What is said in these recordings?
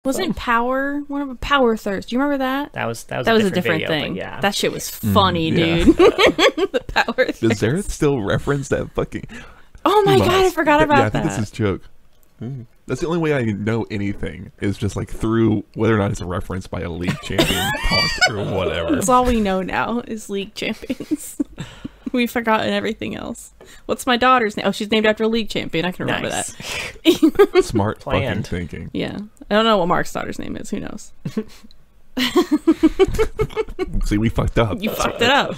Wasn't power one of power thirst? Do you remember that? That was a different video, thing. Yeah, that shit was funny, yeah. dude. The power thirst. Does Zareth still reference that fucking? Oh my god, I forgot about yeah, I that. think that's his joke. That's the only way I know anything is just like through whether or not it's a reference by a league champion taunt or whatever. That's all we know now is league champions. We've forgotten everything else. What's my daughter's name? Oh, she's named after a league champion. I can remember that. Smart fucking Planned. thinking. Yeah. I don't know what Mark's daughter's name is. Who knows? See, we fucked up. You fucked it up.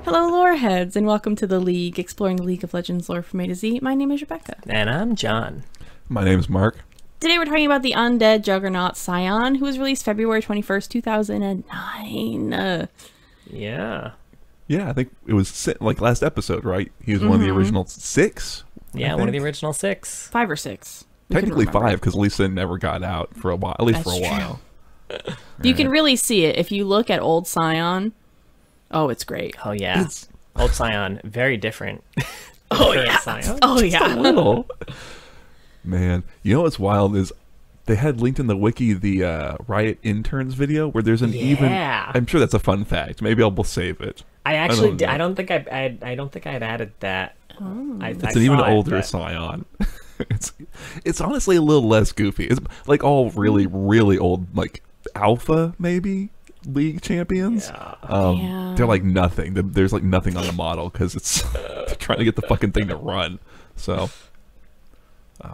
Hello, lore heads, and welcome to the League, exploring the League of Legends lore from A to Z. My name is Rebecca. And I'm John. My name's Mark. Today we're talking about the Undead Juggernaut Sion, who was released February 21st, 2009. Yeah. Yeah, I think it was like last episode, right? He was one of the original 6. Yeah, one of the original 6. 5 or 6. We couldn't Technically remember. 5, because Lisa never got out for a while, at least That's for a true. while. You can really see it if you look at old Sion. Oh, it's great. Oh yeah. Old Sion, very different. Oh Current yeah. Sion. Oh yeah. Little. Man, you know what's wild is they had linked in the wiki the Riot interns video where there's an even. Yeah. I'm sure that's a fun fact. Maybe I'll save it. I actually don't did. know. I don't think I don't think I had added that. It's an even older Sion. It's honestly a little less goofy. It's like all really old like alpha maybe league champions. Yeah. They're like nothing. There's like nothing on the model because it's trying to get the fucking thing to run. So,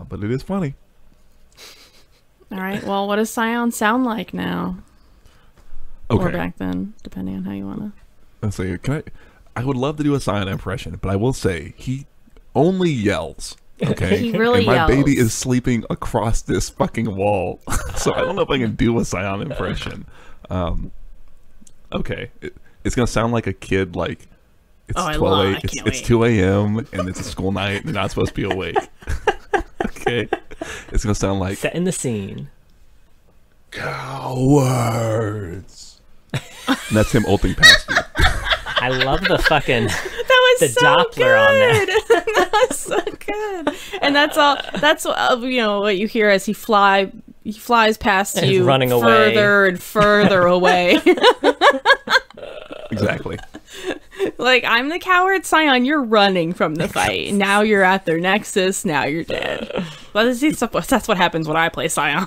but it is funny. All right. Well, what does Sion sound like now? Okay. Or back then, depending on how you want to. Let's see. I would love to do a Sion impression, but I will say he only yells. Okay. He really and my yells. baby is sleeping across this fucking wall, so I don't know if I can do a Sion impression. Okay, it's gonna sound like a kid. Like it's Oh, I 12 love- a- I can't it's wait. 2 a.m. and it's a school night. And they're not supposed to be awake. Okay, it's gonna sound like Setting the scene. cowards. And that's him ulting past you. I love the fucking That was the so Doppler good. on that. That was so good. And that's all. That's you know what you hear as he flies past And he's you, running away. further and further away. Exactly. Like, I'm the coward, Sion. You're running from the fight. Now you're at their Nexus. Now you're dead. But that's what happens when I play Sion.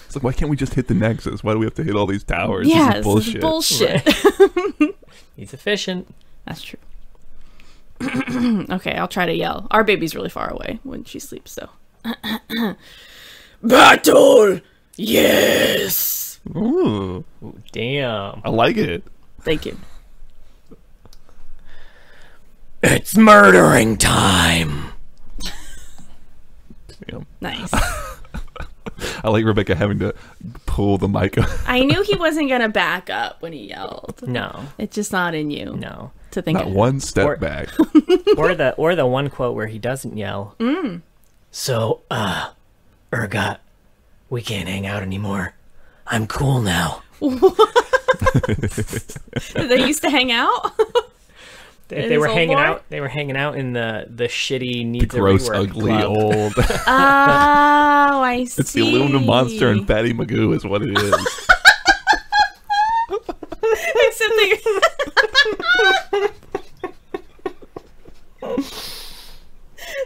It's like, why can't we just hit the Nexus? Why do we have to hit all these towers? Yeah, This is this bullshit. is bullshit. He's efficient. That's true. Okay, I'll try to yell. Our baby's really far away when she sleeps, so. Battle! Yes! Ooh, Ooh, damn. I like it. Thank you. It's murdering time. Damn. Nice. I like Rebecca having to pull the mic up. I knew he wasn't gonna back up when he yelled. No. It's just not in you No. to think Not of. one step Or- back. Or the one quote where he doesn't yell. So, Urgot, we can't hang out anymore. I'm cool now. They used to hang out? If In they his were old hanging bar? out, they were hanging out in the shitty needs Gross, a rework ugly, club. old. Oh, I see. It's the aluminum monster and Fatty Magoo is what it is. Except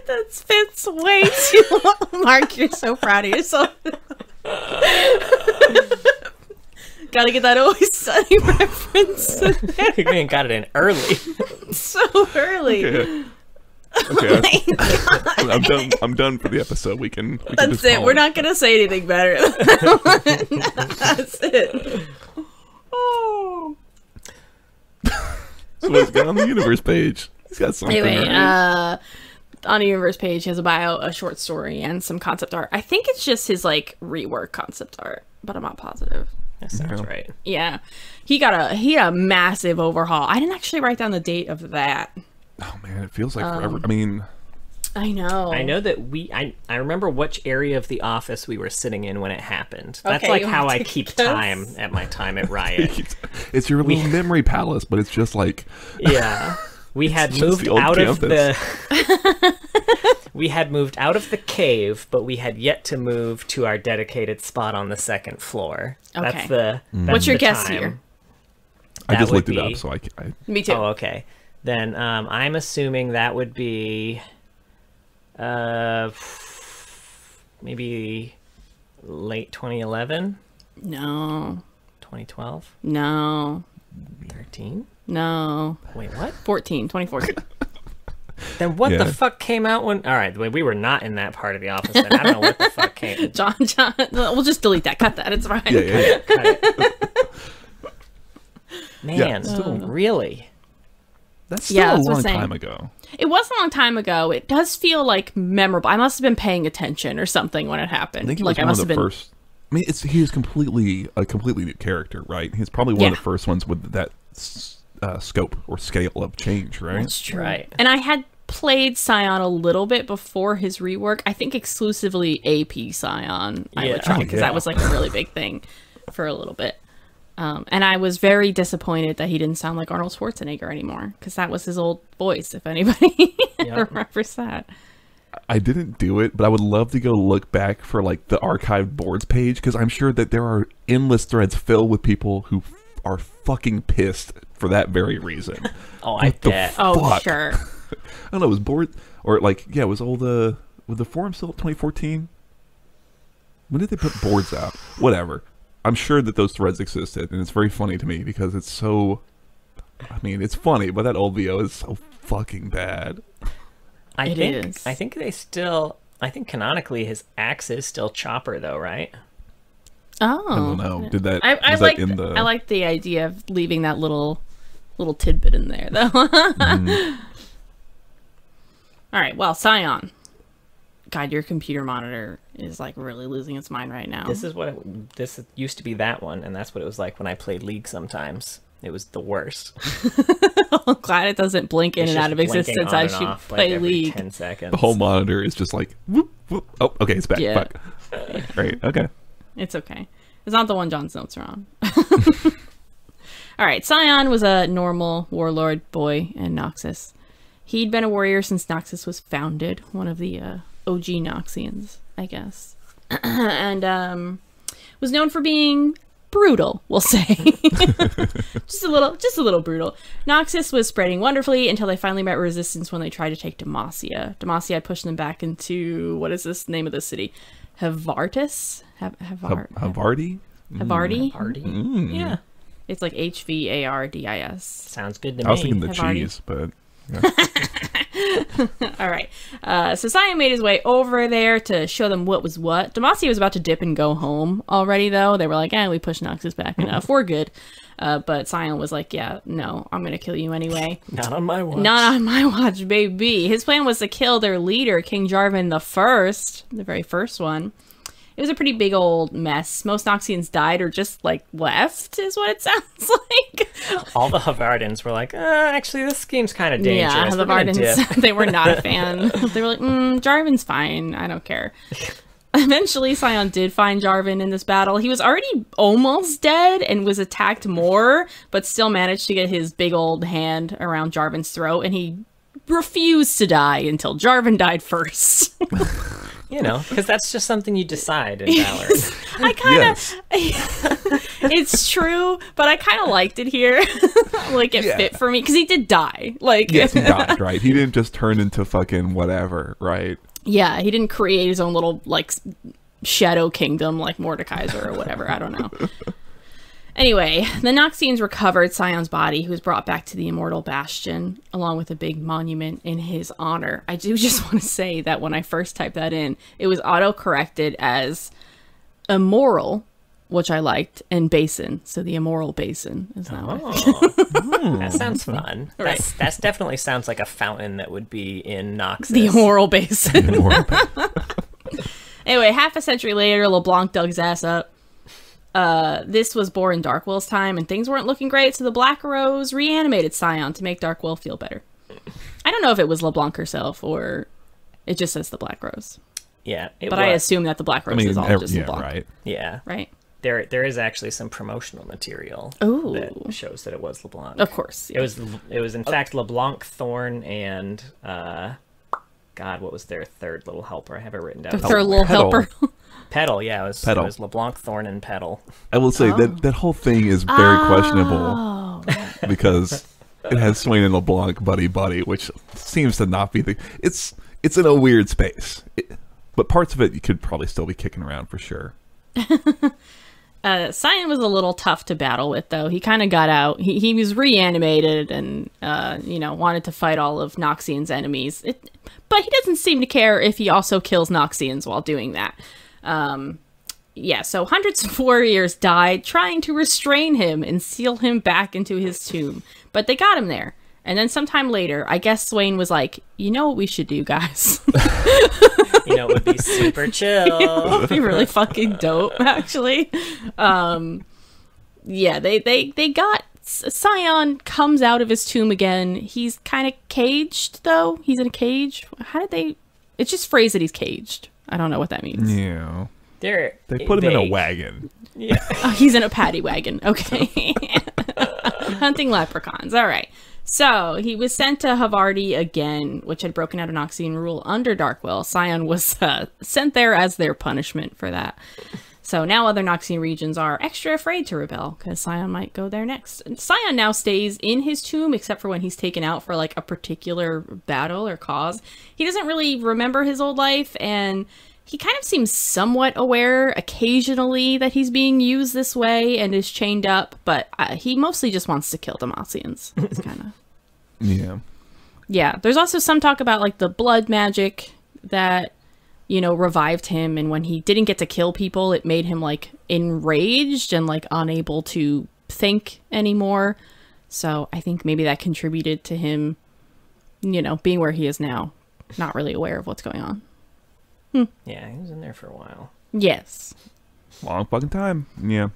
that fits way too long. Mark, you're so proud of yourself. Gotta get that Always Sunny reference in there. You got it in early. So early. Okay. Oh Okay, my God. I'm done for the episode. We can That's just it. call We're not gonna say anything better than that one. That's it. Oh. So let's get on the universe page. He's got something. Anyway, right? on the universe page, he has a bio, a short story, and some concept art. I think it's just his like rework concept art, but I'm not positive. That sounds right. Yeah, he had a massive overhaul. I didn't actually write down the date of that. Oh man, it feels like forever. I mean, I know. I know that I remember which area of the office we were sitting in when it happened. That's like how I keep time at my time at Riot. It's your little memory palace, but it's just like we had moved out of the we had moved out of the cave, but we had yet to move to our dedicated spot on the second floor. Okay. That's What's your the guess time. here? I just looked it up, so I Me too. Oh, okay. Then I'm assuming that would be maybe late 2011? No. 2012? No. 13? No. Wait, what? 2014. Then what the fuck came out when... All right, we were not in that part of the office, then I don't know what the fuck came... John, we'll just delete that. Cut that. It's fine. Yeah. Cut it. Man, really? That's still a that's what long I'm saying. time ago. It was a long time ago. It does feel like memorable. I must have been paying attention or something when it happened. I think it like was I one must of have the been. first. I mean, he's completely new character, right? He's probably one of the first ones with that scope or scale of change, right? That's true. Right. And I had played Sion a little bit before his rework. I think exclusively AP Sion I would try because that was like a really big thing for a little bit. And I was very disappointed that he didn't sound like Arnold Schwarzenegger anymore, because that was his old voice, if anybody remembers that. I didn't do it, but I would love to go look back for like the archived boards page, because I'm sure that there are endless threads filled with people who are fucking pissed for that very reason. Oh, I bet. Oh, sure. I don't know, it was board, or like, it was all was the forum still 2014? When did they put boards out? Whatever. I'm sure that those threads existed, and it's very funny to me because it's so... I mean, it's funny, but that old VO is so fucking bad. I think they still... I think canonically his axe is still Chopper, though, right? Oh. I don't know. Did that... I like the idea of leaving that little tidbit in there, though. All right, well, Sion. God, your computer monitor is like really losing its mind right now. This used to be that one, and that's what it was like when I played League sometimes. It was the worst. I'm glad it doesn't blink in and out of existence as you play every League. 10 seconds. The whole monitor is just like, whoop, whoop. Oh, okay, it's back. Yeah. Fuck. Right, okay. It's okay. It's not the one John's notes are on. All right, Sion was a normal warlord boy in Noxus. He'd been a warrior since Noxus was founded, one of the OG Noxians, I guess. And was known for being brutal, we'll say. just a little brutal. Noxus was spreading wonderfully until they finally met resistance when they tried to take Demacia. Demacia had pushed them back into, what is this name of the city? Havartis? Havarti? Havarti? Party. Yeah. It's like HVARDIS. Sounds good to me. I was thinking the Havarti. cheese, but... Yeah. All right. So Sion made his way over there to show them what was what. Demacia was about to dip and go home already, though. They were like, we pushed Noxus back enough. We're good. But Sion was like, no, I'm going to kill you anyway. Not on my watch. Not on my watch, baby. His plan was to kill their leader, King Jarvan the very first one. It was a pretty big old mess. Most Noxians died or just, like, left, is what it sounds like. All the Havardans were like, actually, this scheme's kind of dangerous. Yeah, the Havardans, they were not a fan. They were like, Jarvan's fine. I don't care. Eventually, Sion did find Jarvan in this battle. He was already almost dead and was attacked more, but still managed to get his big old hand around Jarvan's throat, and he refused to die until Jarvan died first. You know, because that's just something you decide in Valorant. I kind of... It's true, but I kind of liked it here. Like, it fit for me, because he did die. Like, yes, he died, right? He didn't just turn into fucking whatever, right? Yeah, he didn't create his own little, like, shadow kingdom like Mordekaiser or whatever. I don't know. Anyway, the Noxians recovered Sion's body, who was brought back to the Immortal Bastion, along with a big monument in his honor. I do just want to say that when I first typed that in, it was auto-corrected as immoral which I liked, and Basin. So the immoral Basin is now. That sounds fun. Right. That's definitely sounds like a fountain that would be in Noxus. The immoral Basin. Anyway, half a century later, LeBlanc dug his ass up. This was Borin Darkwill's time, and things weren't looking great, so the Black Rose reanimated Sion to make Darkwill feel better. I don't know if it was LeBlanc herself, or it just says the Black Rose. Yeah, but I assume that the Black Rose is all just LeBlanc. Right. Yeah. Right? There is actually some promotional material that shows that it was LeBlanc. Of course. Yeah. It was in fact LeBlanc, Thorn, and God, what was their third little helper? I have it written down. The third little helper. Petal, yeah, it was LeBlanc, Thorn, and Petal. I will say that whole thing is very questionable because it has Swain and LeBlanc buddy, which seems to not be the. It's in a weird space, but parts of it you could probably still be kicking around for sure. Sion was a little tough to battle with, though. He kind of got out. He was reanimated and, wanted to fight all of Noxian's enemies. But he doesn't seem to care if he also kills Noxians while doing that. So hundreds of warriors died trying to restrain him and seal him back into his tomb. But they got him there. And then sometime later, I guess Swain was like, you know what we should do, guys? It would be super chill. It would be really fucking dope, actually. They got... Sion comes out of his tomb again. He's kind of caged, though. He's in a cage. How did they... It's just phrased that he's caged. I don't know what that means. Yeah. They put him in a wagon. Yeah. Oh, he's in a paddy wagon. Okay. Hunting leprechauns. All right. So, he was sent to Havarti again, which had broken out of Noxian rule under Darkwill. Sion was sent there as their punishment for that. So, now other Noxian regions are extra afraid to rebel, because Sion might go there next. And Sion now stays in his tomb, except for when he's taken out for, like, a particular battle or cause. He doesn't really remember his old life, and he kind of seems somewhat aware occasionally that he's being used this way and is chained up, but he mostly just wants to kill the Noxians. It's kind of... Yeah. Yeah, there's also some talk about, like, the blood magic that, revived him, and when he didn't get to kill people, it made him, like, enraged and, like, unable to think anymore. So I think maybe that contributed to him, being where he is now, not really aware of what's going on. Yeah, he was in there for a while. Yes. Long fucking time. Yeah.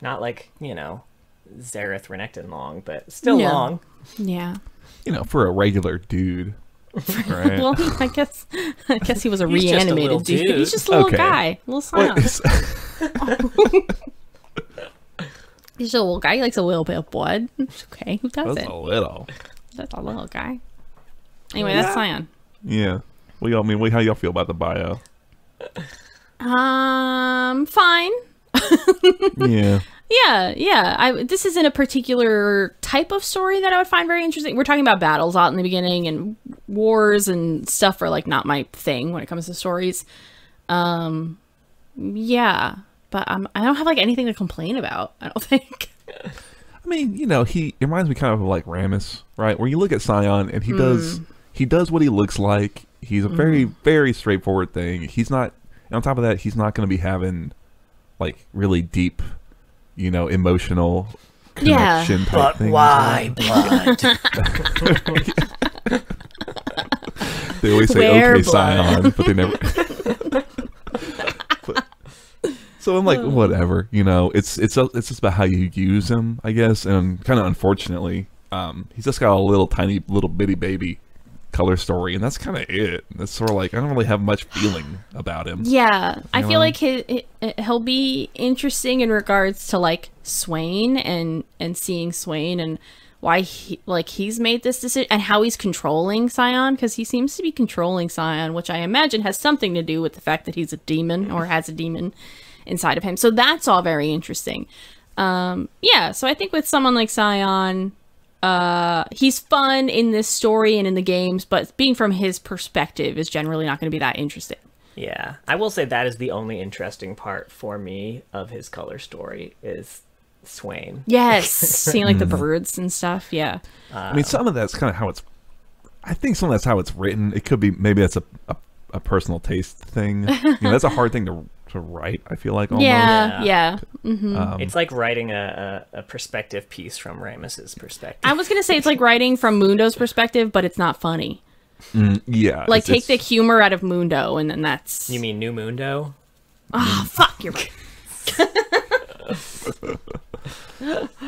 Not like, Zareth Renekton long, but still long. Yeah. For a regular dude. Right? Well, I guess he was a reanimated dude. He's just a little guy. Little Sion. He's just a little guy. He likes a little bit of blood. It's okay. Who doesn't? That's a little. That's a little guy. Anyway, that's Sion. Yeah. How y'all feel about the bio? Fine. Yeah. Yeah. This isn't a particular type of story that I would find very interesting. We're talking about battles out in the beginning, and wars and stuff are, like, not my thing when it comes to stories. Yeah. But I don't have, like, anything to complain about, I don't think. I mean, he reminds me kind of like Rammus, right? Where you look at Sion and he does what he looks like. He's a very, very straightforward thing. He's not, and on top of that, he's not going to be having, like, really deep, emotional connection type things. But why blood? They always say, Where okay, blood? Sion, but they never... So I'm like, whatever, it's just about how you use him, I guess, and kind of unfortunately, he's just got a little bitty baby color story, and that's kind of it. That's sort of like, I don't really have much feeling about him. Yeah, I feel like he'll be interesting in regards to, like, Swain and seeing Swain and why he's made this decision and how he's controlling Sion, because he seems to be controlling Sion, which I imagine has something to do with the fact that he's a demon or has a demon inside of him. So that's all very interesting. So I think with someone like Sion, he's fun in this story and in the games, but being from his perspective is generally not going to be that interesting. Yeah, I will say that is the only interesting part for me of his color story is Swain. Yes, seeing, like, the birds and stuff. Yeah. I mean, some of that's kind of how it's. I think some of that's how it's written. It could be maybe that's a personal taste thing. That's a hard thing to to write, I feel like, almost. Yeah. Mm-hmm. It's like writing a perspective piece from Rammus's perspective. I was going to say it's like writing from Mundo's perspective, but it's not funny. Yeah. Like, take the humor out of Mundo, and then that's... You mean New Mundo? Oh, fuck, you're right.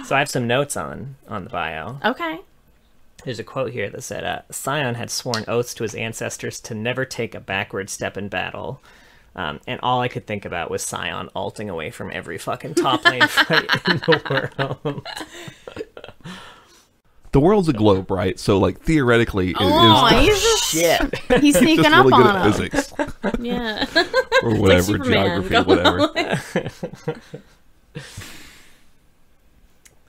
So I have some notes on the bio. Okay. There's a quote here that said, Sion had sworn oaths to his ancestors to never take a backward step in battle. And all I could think about was Sion ulting away from every fucking top lane fight in the world. The world's a globe, right? So, like, theoretically, it is... He's just... Shit. He's sneaking just up really good on at him. physics. Yeah. Or whatever, like Superman. geography,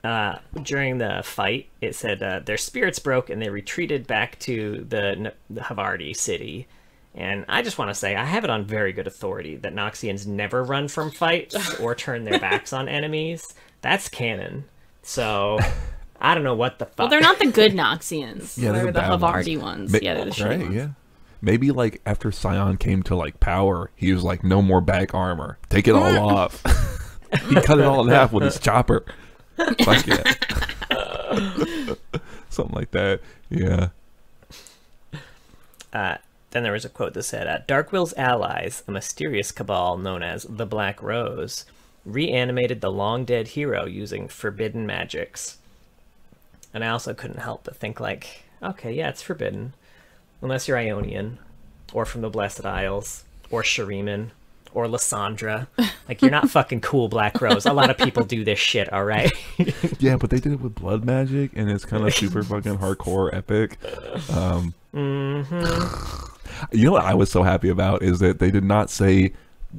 whatever. During the fight, it said their spirits broke and they retreated back to the Havarti city. And I just want to say, I have it on very good authority that Noxians never run from fights or turn their backs on enemies. That's canon. So, I don't know what the fuck. Well, they're not the good Noxians. Yeah, they're the bad Havarti ones. Yeah, they're the shitty ones. Yeah. Maybe, like, after Sion came to, like, power, he was like, no more back armor. Take it all off. He cut it all in half with his chopper. Fuck yeah. Something like that. Yeah. Then there was a quote that said, Darkwill's allies, a mysterious cabal known as the Black Rose, reanimated the long-dead hero using forbidden magics. And I also couldn't help but think, like, okay, yeah, it's forbidden. Unless you're Ionian, or from the Blessed Isles, or Shuriman, or Lysandra. Like, you're not fucking cool, Black Rose. A lot of people do this shit, alright? Yeah, but they did it with blood magic, and it's kind of super fucking hardcore epic. You know what I was so happy about is that they did not say,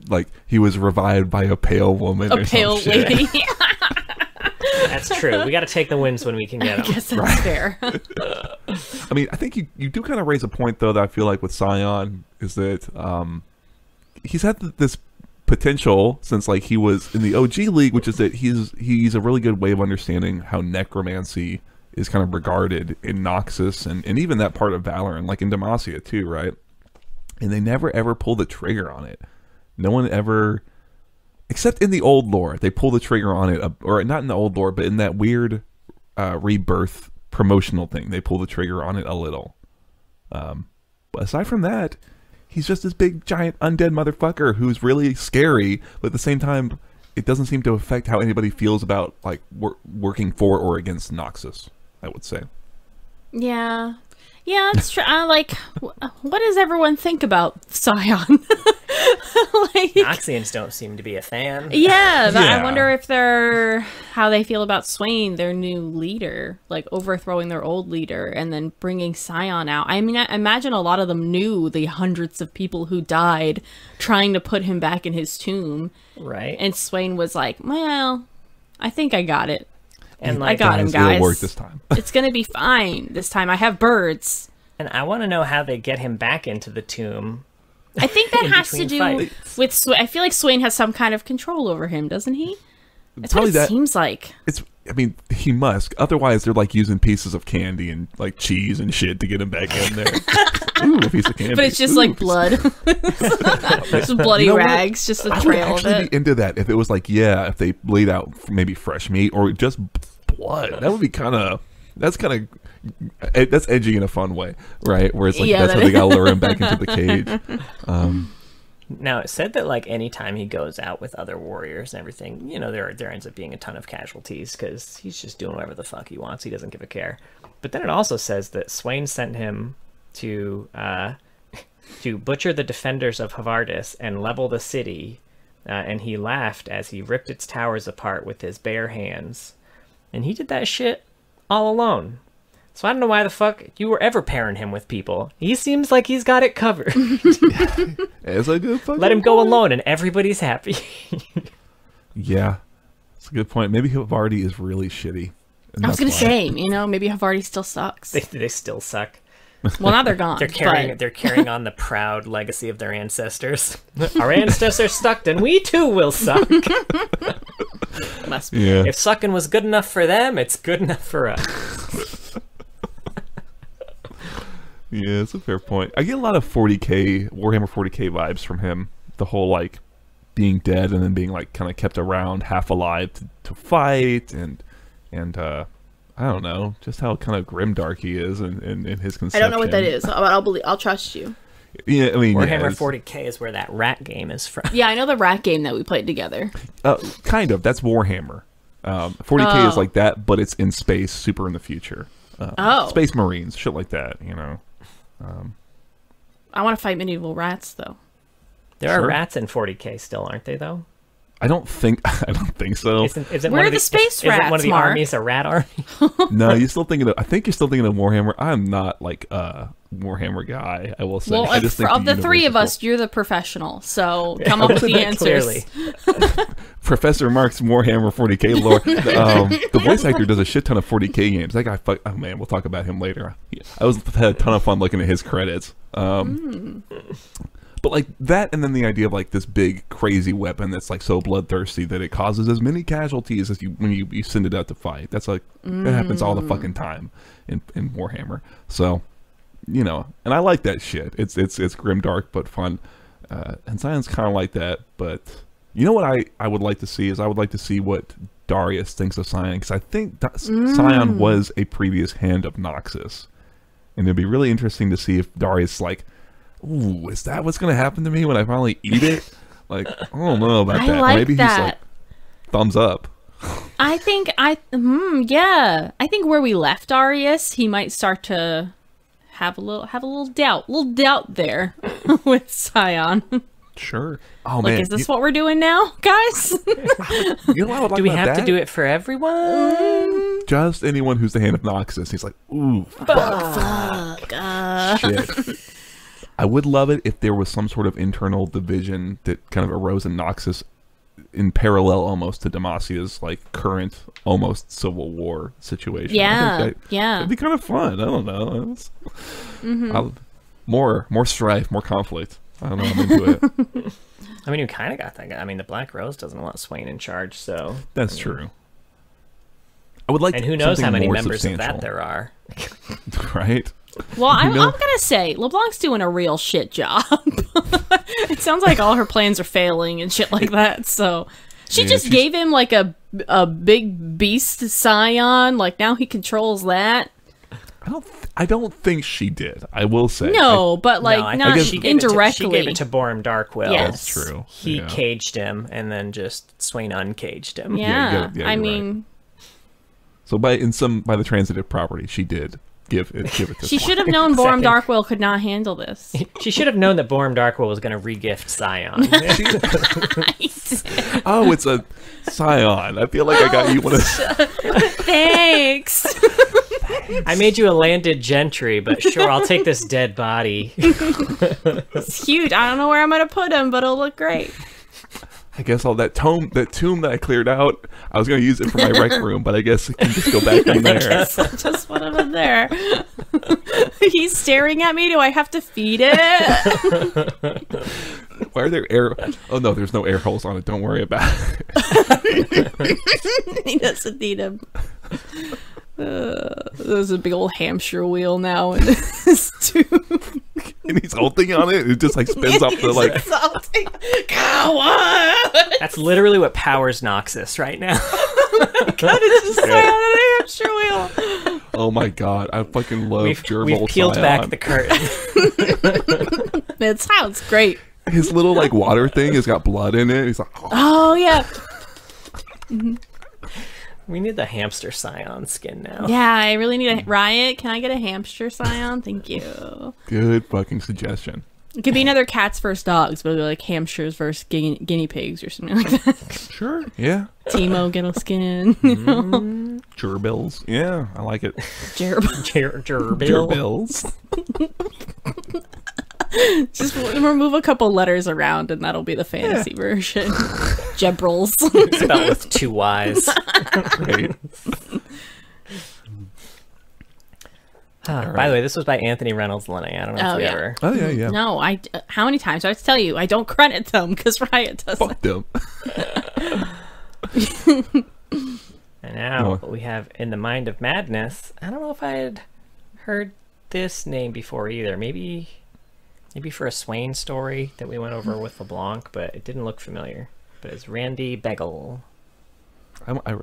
like, he was revived by a pale woman or pale some lady. shit. That's true. We got to take the wins when we can get them. I guess that's fair. I mean, I think you do kind of raise a point, though, that I feel like with Sion is that he's had this potential since, like, he was in the OG League, which is that he's a really good way of understanding how necromancy is kind of regarded in Noxus and even that part of Valorant, like in Demacia too, right? And they never ever pull the trigger on it. No one ever, except in the old lore, they pull the trigger on it, or not in the old lore, but in that weird rebirth promotional thing, they pull the trigger on it a little. But aside from that, he's just this big giant undead motherfucker who's really scary, but at the same time, it doesn't seem to affect how anybody feels about, like, working for or against Noxus, I would say. Yeah. Yeah, that's true. Like, what does everyone think about Sion? Like, Noxians don't seem to be a fan. Yeah, Yeah. I wonder if how they feel about Swain, their new leader, like overthrowing their old leader and then bringing Sion out. I mean, I imagine a lot of them knew the hundreds of people who died trying to put him back in his tomb. Right. And Swain was like, well, I think I got it. And I got him, guys. It'll work this time. It's gonna be fine this time. I have birds. And I want to know how they get him back into the tomb. I think that in has to between do fights. with Swain. I feel like Swain has some kind of control over him, doesn't he? That's Probably what it seems like. I mean, he must. Otherwise, they're like using pieces of candy and like cheese and shit to get him back in there. Ooh, a piece of candy. But it's just like blood. Just bloody You know what? rags, just a I would trail of actually it. be into that if it was like, yeah, if they laid out maybe fresh meat or just blood. That would be that's edgy in a fun way, right? Where it's like, Yeah, that's how they gotta lure him back into the cage. Now, it said that, like, anytime he goes out with other warriors and everything, you know, there ends up being a ton of casualties because he's just doing whatever the fuck he wants. He doesn't give a care. But then it also says that Swain sent him to butcher the defenders of Havardis and level the city, and he laughed as he ripped its towers apart with his bare hands. And he did that shit all alone. So I don't know why the fuck you were ever pairing him with people. He seems like he's got it covered. It's a good fucking Let him go point. alone and everybody's happy. Yeah, it's a good point. Maybe Havarti is really shitty. and I was that's gonna why. say, maybe Havarti still sucks. They still suck. Well, now they're gone. They're carrying on the proud legacy of their ancestors. Our ancestors sucked and we too will suck. Must be. Yeah. If sucking was good enough for them, it's good enough for us. Yeah, it's a fair point. I get a lot of 40k Warhammer 40k vibes from him. The whole like being dead and then being like kind of kept around half alive to fight, and I don't know, just how kind of grimdark he is in his conception. I don't know what that is. I'll trust you. Yeah, I mean, Warhammer 40K is where that rat game is from. Yeah, I know the rat game that we played together. Kind of. That's Warhammer. 40K is like that, but it's in space, super in the future. Space Marines, shit like that, you know. I want to fight medieval rats, though. There are rats in 40K still, aren't they, though? I don't think so. Isn't Where are the space rats, Isn't one of the Mark? armies a rat army? No, I think you're still thinking of Warhammer. I'm not like a Warhammer guy, I will say. Well, I just think of the universe three is of cool. us, you're the professional, so come up with the answers. Clearly. Professor Mark's Warhammer 40K lore. The voice actor does a shit ton of 40K games. That guy, oh man, we'll talk about him later. I had a ton of fun looking at his credits. But like that, and then the idea of like this big crazy weapon that's like so bloodthirsty that it causes as many casualties as when you send it out to fight. That's like that happens all the fucking time in Warhammer. So, you know, and I like that shit. It's grimdark but fun. And Sion's kind of like that. But you know what I would like to see is I would like to see what Darius thinks of Sion, because I think Sion was a previous hand of Noxus, and it'd be really interesting to see if Darius like, ooh, is that what's going to happen to me when I finally eat it? Like, I don't know about that. Like Maybe that. he's like, thumbs up. I think yeah. I think where we left Darius, he might start to have a little doubt there with Sion. Sure. Oh Like, man, is this what we're doing now, guys? you know what I would like Do we about have to that? do it for everyone? Just anyone who's the hand of Noxus. He's like, ooh, fuck. Shit. I would love it if there was some sort of internal division that kind of arose in Noxus in parallel almost to Demasia's like current almost civil war situation. Yeah, yeah. It'd be kind of fun. I don't know. More strife, more conflict. I don't know. I'm into it. I mean, you kind of got that guy. I mean, the Black Rose doesn't want Swain in charge, so... That's true. I would like And who knows how many more members of substantial. that there are. Right? Well, I'm gonna say LeBlanc's doing a real shit job. It sounds like all her plans are failing and shit like that. So she just gave him like a big beast Sion. Like now he controls that. I don't think she did. I will say. No, but like I not think she gave indirectly. She gave it to Borum Darkwill. Yes. That's true. He Yeah. caged him, and then just Swain uncaged him. Yeah, you're I right. mean, So by the transitive property, she did give it to she Swain. should have known Borum Darkwill could not handle this. She should have known that Borum Darkwill was going to regift Sion. Oh, it's a Sion. I feel like I got you one of. Thanks. I made you a landed gentry, but sure, I'll take this dead body. It's huge. I don't know where I'm gonna put him, but it'll look great. I guess all that tomb that I cleared out, I was going to use it for my rec room, but I guess it can just go back in there. Just put him in there. He's staring at me. Do I have to feed it? Why are there air? Oh no, there's no air holes on it. Don't worry about it. He doesn't need him. There's a big old hamster wheel now in this tube. And he's holding on it. It just like spins up the like. Come on! That's literally what powers Noxus right now. God, it's just right out of the hamster wheel. Oh my god, I fucking love gerbil. We've peeled Sion. back the curtain. It sounds great. His little like water thing has got blood in it. He's like, Oh yeah, We need the hamster Sion skin now. yeah. I really need a Riot. Can I get a hamster Sion? Thank you. good fucking suggestion. It could be another cats versus dogs, but it'd be like hamsters versus guinea pigs or something like that. Sure, yeah. Timo get a skin. You know? Gerbils, yeah, I like it. Gerbil. Gerbil. Gerbils. Just remove a couple letters around, and that'll be the fantasy version. Gebrils. Spelled with 2 Y's. Right. By the way, this was by Anthony Reynolds Lenny. I don't know if Oh, we yeah. ever... Oh yeah, yeah. No, how many times do I have to tell you? I don't credit them because Riot doesn't. Fuck them. And now No. we have In the Mind of Madness. I don't know if I had heard this name before either. Maybe Maybe for a Swain story that we went over with LeBlanc, but it didn't look familiar. But it's Randy Begel.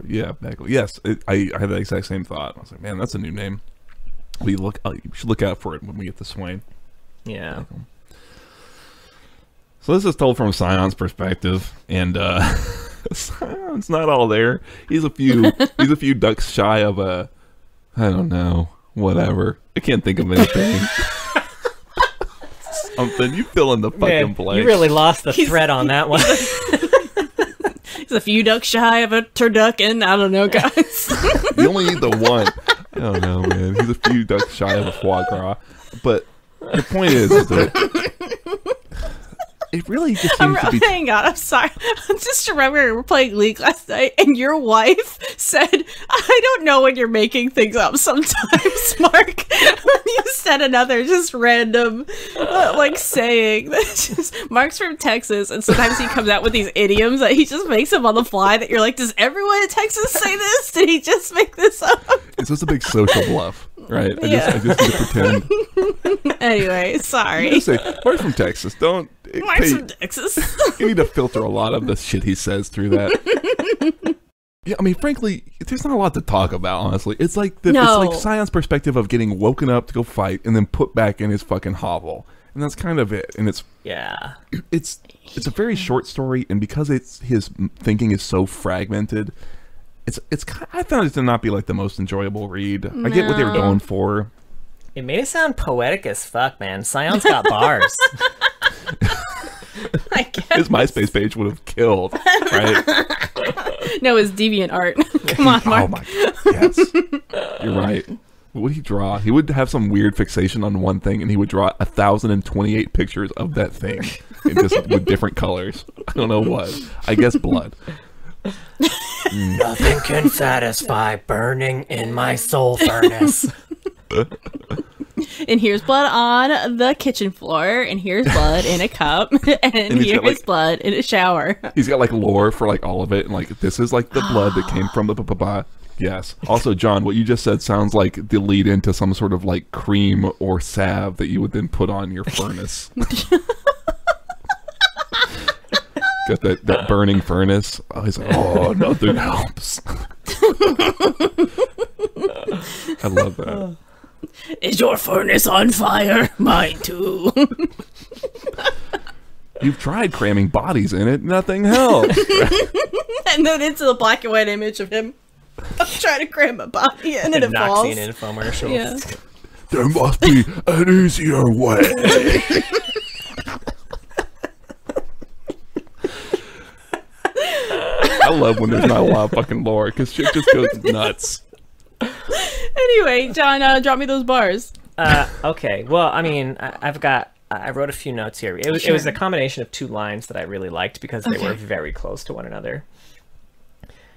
Yeah, Begel. Yes, I had the exact same thought. I was like, man, that's a new name. We should look out for it when we get to Swain. Yeah. Begel. So this is told from Sion's perspective, and Sion's not all there. He's a few ducks shy of a, I don't know, whatever. I can't think of anything. Something. You fill in the fucking blank. You really lost the thread on that one. He's a few ducks shy of a turducken. I don't know, guys. You only need the one. I don't know, man. He's a few ducks shy of a foie gras. But the point is that it really just seems to be... Hang on, I'm sorry. I just remember we were playing League last night, and your wife said, I don't know when you're making things up sometimes, Mark. When you said another just random, saying. Mark's from Texas, and sometimes he comes out with these idioms that he just makes them on the fly that you're like, does everyone in Texas say this? Did he just make this up? It's just a big social bluff, right? I just need to pretend. Anyway, sorry. You just say, Mark's from Texas. Mark's from Texas. You need to filter a lot of the shit he says through that. Yeah, I mean, frankly, there's not a lot to talk about, honestly. It's like it's like Sion's perspective of getting woken up to go fight and then put back in his fucking hovel. And that's kind of it. And it's a very short story, and because his thinking is so fragmented, I found it to not be like the most enjoyable read. I get what they were going for. It made it sound poetic as fuck, man. Sion's got bars. I guess. His MySpace page would have killed, right? No, his deviant art. Come on, Mark. Oh my, yes. You're right. What would he draw? He would have some weird fixation on one thing, and he would draw 1,028 pictures of that thing, just with different colors. I don't know what. I guess blood. Nothing can satisfy burning in my soul furnace. And here's blood on the kitchen floor, and here's blood in a cup, and here's blood in a shower. He's got like lore for like all of it, and like this is like the blood that came from the Yes. Also, John, what you just said sounds like the lead into some sort of like cream or salve that you would then put on your furnace. Got that burning furnace. Oh, he's like, oh, nothing helps. I love that. Is your furnace on fire? Mine too. You've tried cramming bodies in it. Nothing helps. And then into the black and white image of him trying to cram a body in, and it falls. Noxian infomercials. Yeah. There must be an easier way. I love when there's not a lot of fucking lore, because shit just goes nuts. Anyway, John, drop me those bars. Okay. Well, I mean, I wrote a few notes here. It was a combination of two lines that I really liked because they were very close to one another.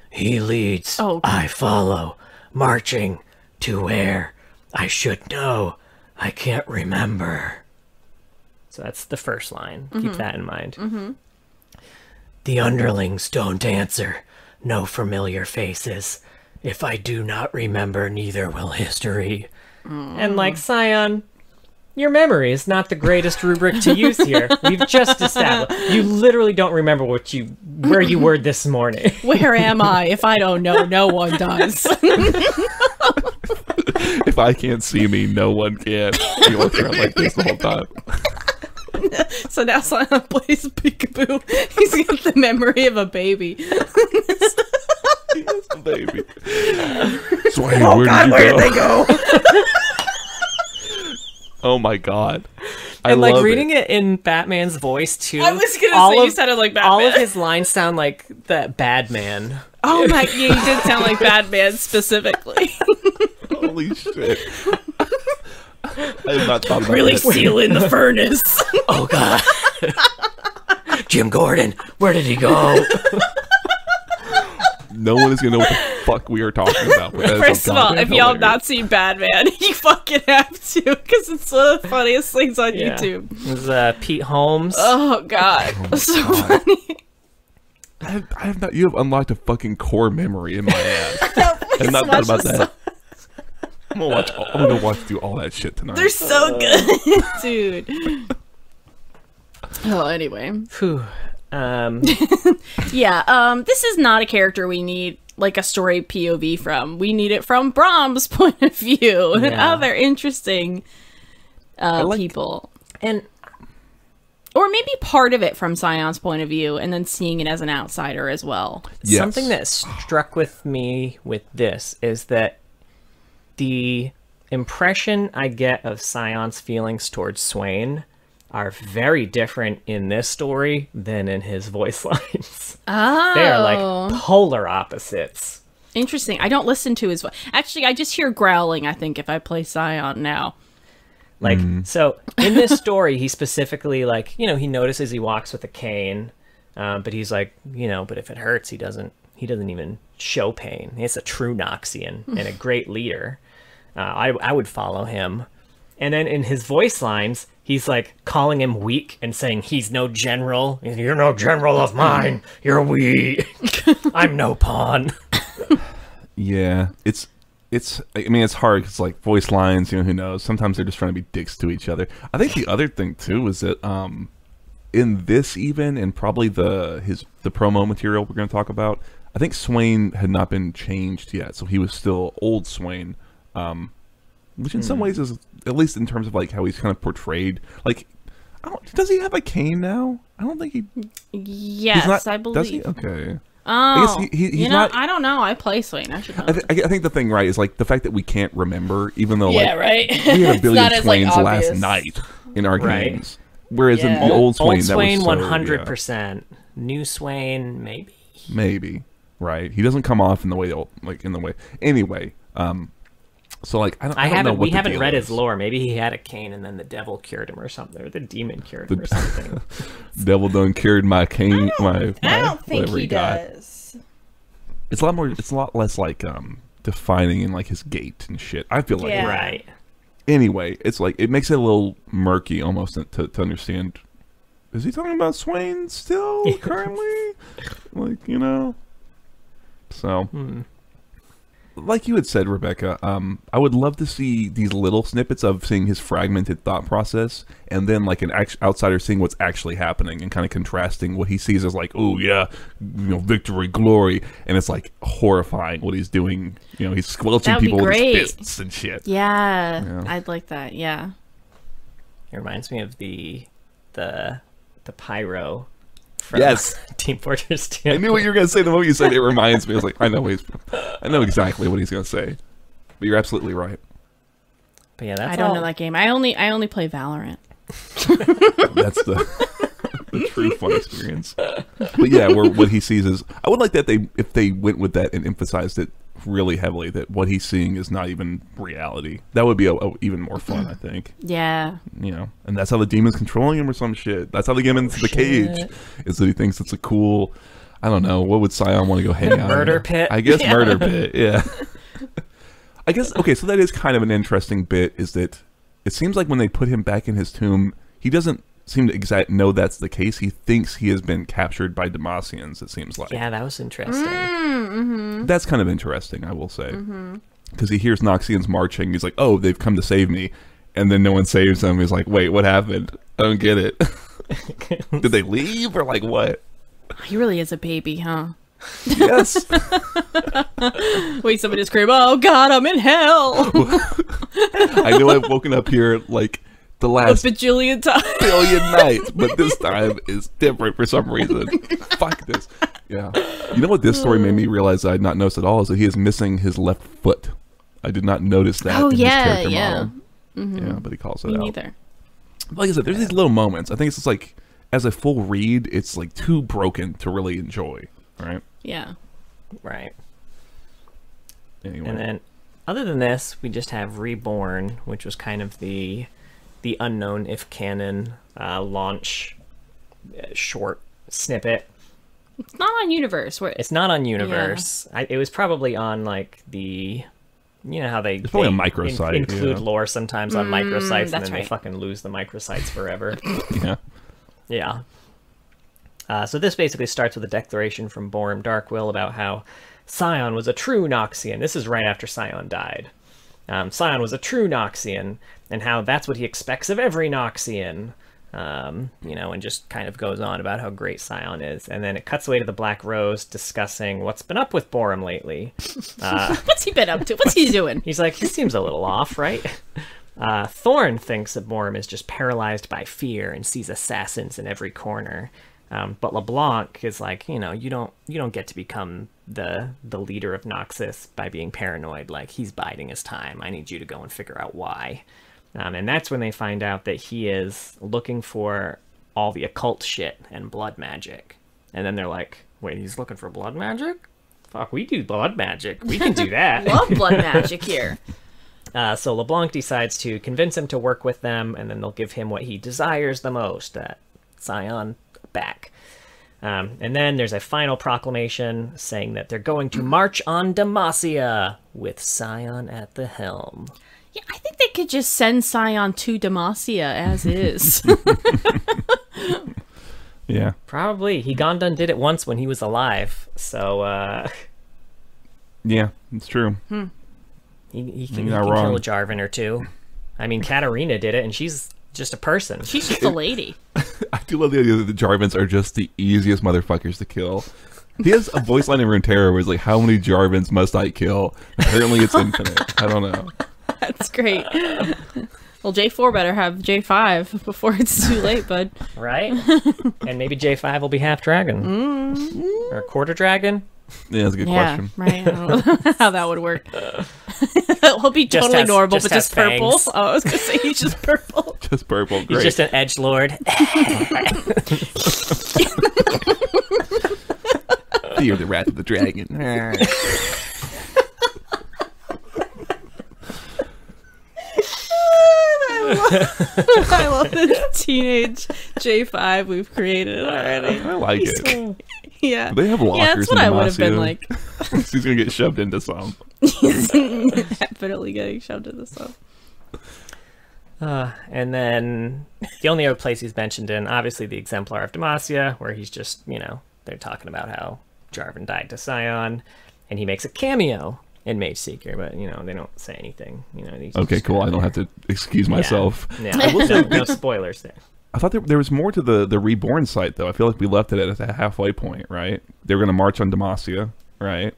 He leads, I follow, marching to where I should know, I can't remember. So that's the first line. Keep that in mind. The underlings don't answer. No familiar faces. If I do not remember, neither will history. And like Sion, your memory is not the greatest rubric to use here. We've just established. You literally don't remember where you were this morning. Where am I? If I don't know, no one does. If I can't see me, no one can. You walk around like this the whole time. So now Sion plays Peekaboo. He's got the memory of a baby. He's a baby. Swain, where did they go? Oh my god. And like reading it in Batman's voice too. I was gonna say you sounded like Batman. All of his lines sound like that Badman. Oh my, yeah, you did sound like Batman specifically. Holy shit. I have not thought about really that. sealing the furnace. Oh god. Jim Gordon, where did he go? No one is gonna know what the fuck we are talking about. First of all, if y'all have not seen Batman, you fucking have to, because it's one of the funniest things on YouTube. It was Pete Holmes. Oh god, so funny. I have not. You have unlocked a fucking core memory in my ass. I've not thought about that. I'm gonna watch through all that shit tonight. They're so good, dude. Oh, anyway. Phew. Yeah, this is not a character we need, like, a story POV from. We need it from Brahm's point of view and other interesting people. And or maybe part of it from Sion's point of view and then seeing it as an outsider as well. Yes. Something that struck with me with this is that the impression I get of Sion's feelings towards Swain are very different in this story than in his voice lines. Oh. They are like polar opposites. Interesting. I don't listen to his voice. Actually, I just hear growling, I think, if I play Sion now. Like, so in this story, he specifically, like, you know, he notices he walks with a cane, but he's like, you know, but if it hurts, he doesn't even show pain. He's a true Noxian and a great leader. I would follow him. And then in his voice lines, he's like calling him weak and saying he's no general. You're no general of mine. You're weak. I'm no pawn. Yeah, it's. I mean, it's hard because like voice lines. You know, who knows? Sometimes they're just trying to be dicks to each other. I think the other thing too is that in this even and probably the promo material we're going to talk about, I think Swain had not been changed yet, so he was still old Swain. Which in some ways is, at least in terms of like how he's kind of portrayed, like, does he have a cane now? I don't think he. Yes, I believe. Does he? Okay. Oh, I guess he's not. I don't know. I play Swain. I should know. I think the thing, right, is like the fact that we can't remember, even though right. we had a billion Swains like, last night in our Right. games, whereas in the old Swain, that was so, 100%. New Swain, maybe. Right. He doesn't come off in the way Anyway, so like I don't know what we the haven't deal read is. his lore. Maybe he had a cane and then the devil cured him or something, or the demon cured him or something. Devil done cured my cane. I don't think whatever he got. does. It's a lot more. It's a lot less like defining in like his gait and shit. I feel like Yeah. Right. Anyway, it's like it makes it a little murky almost to understand. Is he talking about Swain still currently? Like, you know. So. Like you had said, Rebecca, I would love to see these little snippets of seeing his fragmented thought process, and then like an outsider seeing what's actually happening and kind of contrasting what he sees as like, oh yeah, you know, victory, glory, and it's like horrifying what he's doing. You know, he's squelching That would be people with his great. fists and shit. Yeah, I'd like that. Yeah. It reminds me of the pyro from Yes. Team Fortress 2. I knew what you were gonna say the moment you said it reminds me. I was like, I know exactly what he's gonna say. But you're absolutely right. But yeah, that's I don't all. know that game. I only play Valorant. That's the true fun experience. But yeah, what he sees is, I would like that if they went with that and emphasized it really heavily, that what he's seeing is not even reality. That would be even more fun, I think. Yeah. You know, and that's how the demon's controlling him or some shit. That's how they get him into the cage. Is that he thinks it's a cool, I don't know, what would Sion want to go hang out in? Murder pit? I guess murder pit, yeah. I guess, okay, so that is kind of an interesting bit, is that it seems like when they put him back in his tomb, he doesn't seem to know that's the case. He thinks he has been captured by Demasians, it seems like. Yeah, that was interesting. That's kind of interesting, I will say. Because he hears Noxians marching. He's like, oh, they've come to save me. And then no one saves him. He's like, wait, what happened? I don't get it. Did they leave or like what? He really is a baby, huh? Yes. Wait, somebody scream, oh god, I'm in hell! I know I've woken up here like the A last bajillion times. billion nights, but this time is different for some reason. Fuck this. Yeah. You know what this story made me realize I had not noticed at all is that he is missing his left foot. I did not notice that in his character model. Yeah, but he calls it Me out. neither. Like I said, there's these little moments. I think it's just like, as a full read, it's like too broken to really enjoy. Right? Yeah. Right. Anyway. And then, other than this, we just have Reborn, which was kind of the unknown if canon launch short snippet. It's not on Universe. It's not on Universe. It was probably on like the, you know how they It's probably a microsite, include yeah. lore sometimes on microsites, and that's then they right. fucking lose the microsites forever. Yeah. Yeah. So this basically starts with a declaration from Borm Darkwill about how Sion was a true Noxian. This is right after Sion died. Sion was a true Noxian, and how that's what he expects of every Noxian. you know, and just kind of goes on about how great Sion is. And then it cuts away to the Black Rose discussing what's been up with Borum lately. What's he been up to? What's he doing? He's like, he seems a little off, right? Thorn thinks that Borum is just paralyzed by fear and sees assassins in every corner. But LeBlanc is like, you know, you don't get to become the leader of Noxus by being paranoid. Like, he's biding his time. I need you to go and figure out why. And that's when they find out that he is looking for all the occult shit and blood magic. And then they're like, wait, he's looking for blood magic? Fuck, we do blood magic. We can do that. Love blood magic here. So LeBlanc decides to convince him to work with them, and then they'll give him what he desires the most, Sion back. And then there's a final proclamation saying that they're going to march on Demacia with Sion at the helm. Yeah, I think they could just send Sion to Demacia as is. Yeah. Probably. Gondon did it once when he was alive, so Yeah, it's true. he can kill a Jarvan or two. I mean, Katarina did it, and she's just a person. She's just a lady. I do love the idea that the Jarvans are just the easiest motherfuckers to kill. He has a voice line in Runeterra where it's like, how many Jarvans must I kill? Apparently it's infinite. I don't know. That's great. Well, J4 better have J5 before it's too late, bud. Right? And maybe J5 will be half dragon. Or quarter dragon. Yeah, that's a good question. Right. I don't know how that would work. He'll be totally normal, but just purple. Fangs. Oh, I was going to say he's just purple. Just purple. Great. He's just an edgelord. Fear the wrath of the dragon. I love the teenage J5 we've created already. I like it. Yeah. They have lockers. Yeah, that's what in I would have been Demacia. like. He's gonna get shoved into some. He's definitely getting shoved into some. And then the only other place he's mentioned in, obviously, the Exemplar of Demacia, where he's just, you know, they're talking about how Jarvan died to Sion, and he makes a cameo in Mage Seeker, but, you know, they don't say anything. You know, Okay, cool. I don't have to excuse myself. Yeah, no spoilers there. I thought there was more to the Reborn site, though. I feel like we left it at a halfway point, right? They were going to march on Demacia, right?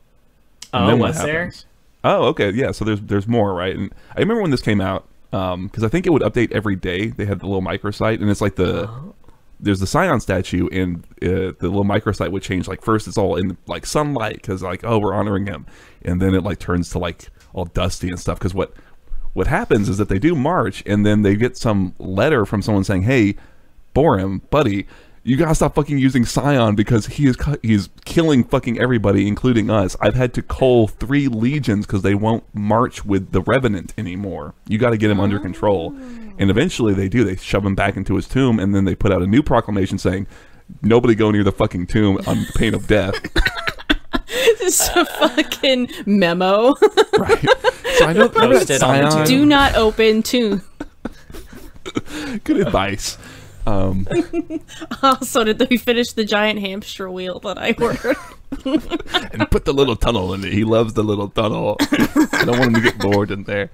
And then what happens? Oh, okay, yeah. So there's more, right? And I remember when this came out, because I think it would update every day. They had the little microsite, and it's like there's the Sion statue, and the little microsite would change. Like first, it's all in like sunlight because like, oh, we're honoring him, and then it like turns to like all dusty and stuff. Because what happens is that they do march, and then they get some letter from someone saying, hey, Borum, buddy, you gotta stop fucking using Sion because he's killing fucking everybody, including us. I've had to cull 3 legions because they won't march with the Revenant anymore. You gotta get him under control. And eventually they do. They shove him back into his tomb, and then they put out a new proclamation saying, nobody go near the fucking tomb on pain of death. Just a fucking memo. Right. So I know Sion. Do not open tomb. Good advice. Also, did they finish the giant hamster wheel that I ordered? And put the little tunnel in it. He loves the little tunnel. I don't want him to get bored in there.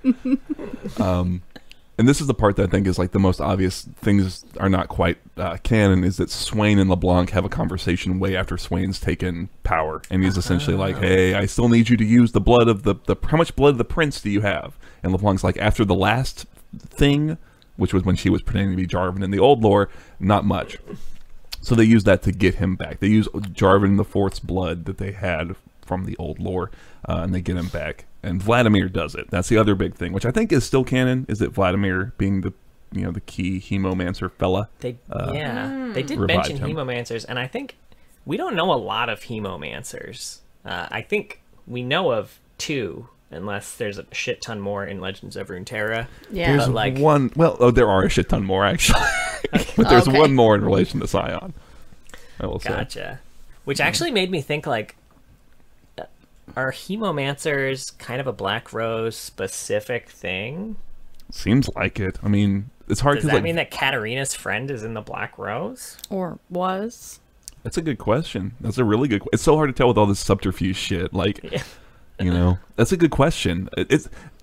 And this is the part that I think is like the most obvious. Things are not quite canon. Is that Swain and LeBlanc have a conversation way after Swain's taken power, and he's essentially like, "Hey, I still need you to use the blood of the how much blood of the prince do you have?" And LeBlanc's like, "After the last thing, which was when she was pretending to be Jarvan in the old lore, not much." So they use that to get him back. They use Jarvan the Fourth's blood that they had from the old lore, and they get him back. And Vladimir does it. That's the other big thing, which I think is still canon, is that Vladimir, being the the key hemomancer fella. They did mention hemomancers, and I think we don't know a lot of hemomancers. I think we know of 2, unless there's a shit ton more in Legends of Runeterra. Yeah, there's like one. Well, there are a shit ton more actually, but there's one more in relation to Sion. I will say. Gotcha. Which actually made me think like, are hemomancers kind of a Black Rose specific thing? Seems like it. I mean, it's hard. Does that mean that Katarina's friend is in the Black Rose? Or was? That's a good question. That's a really good. It's so hard to tell with all this subterfuge shit. Like, that's a good question.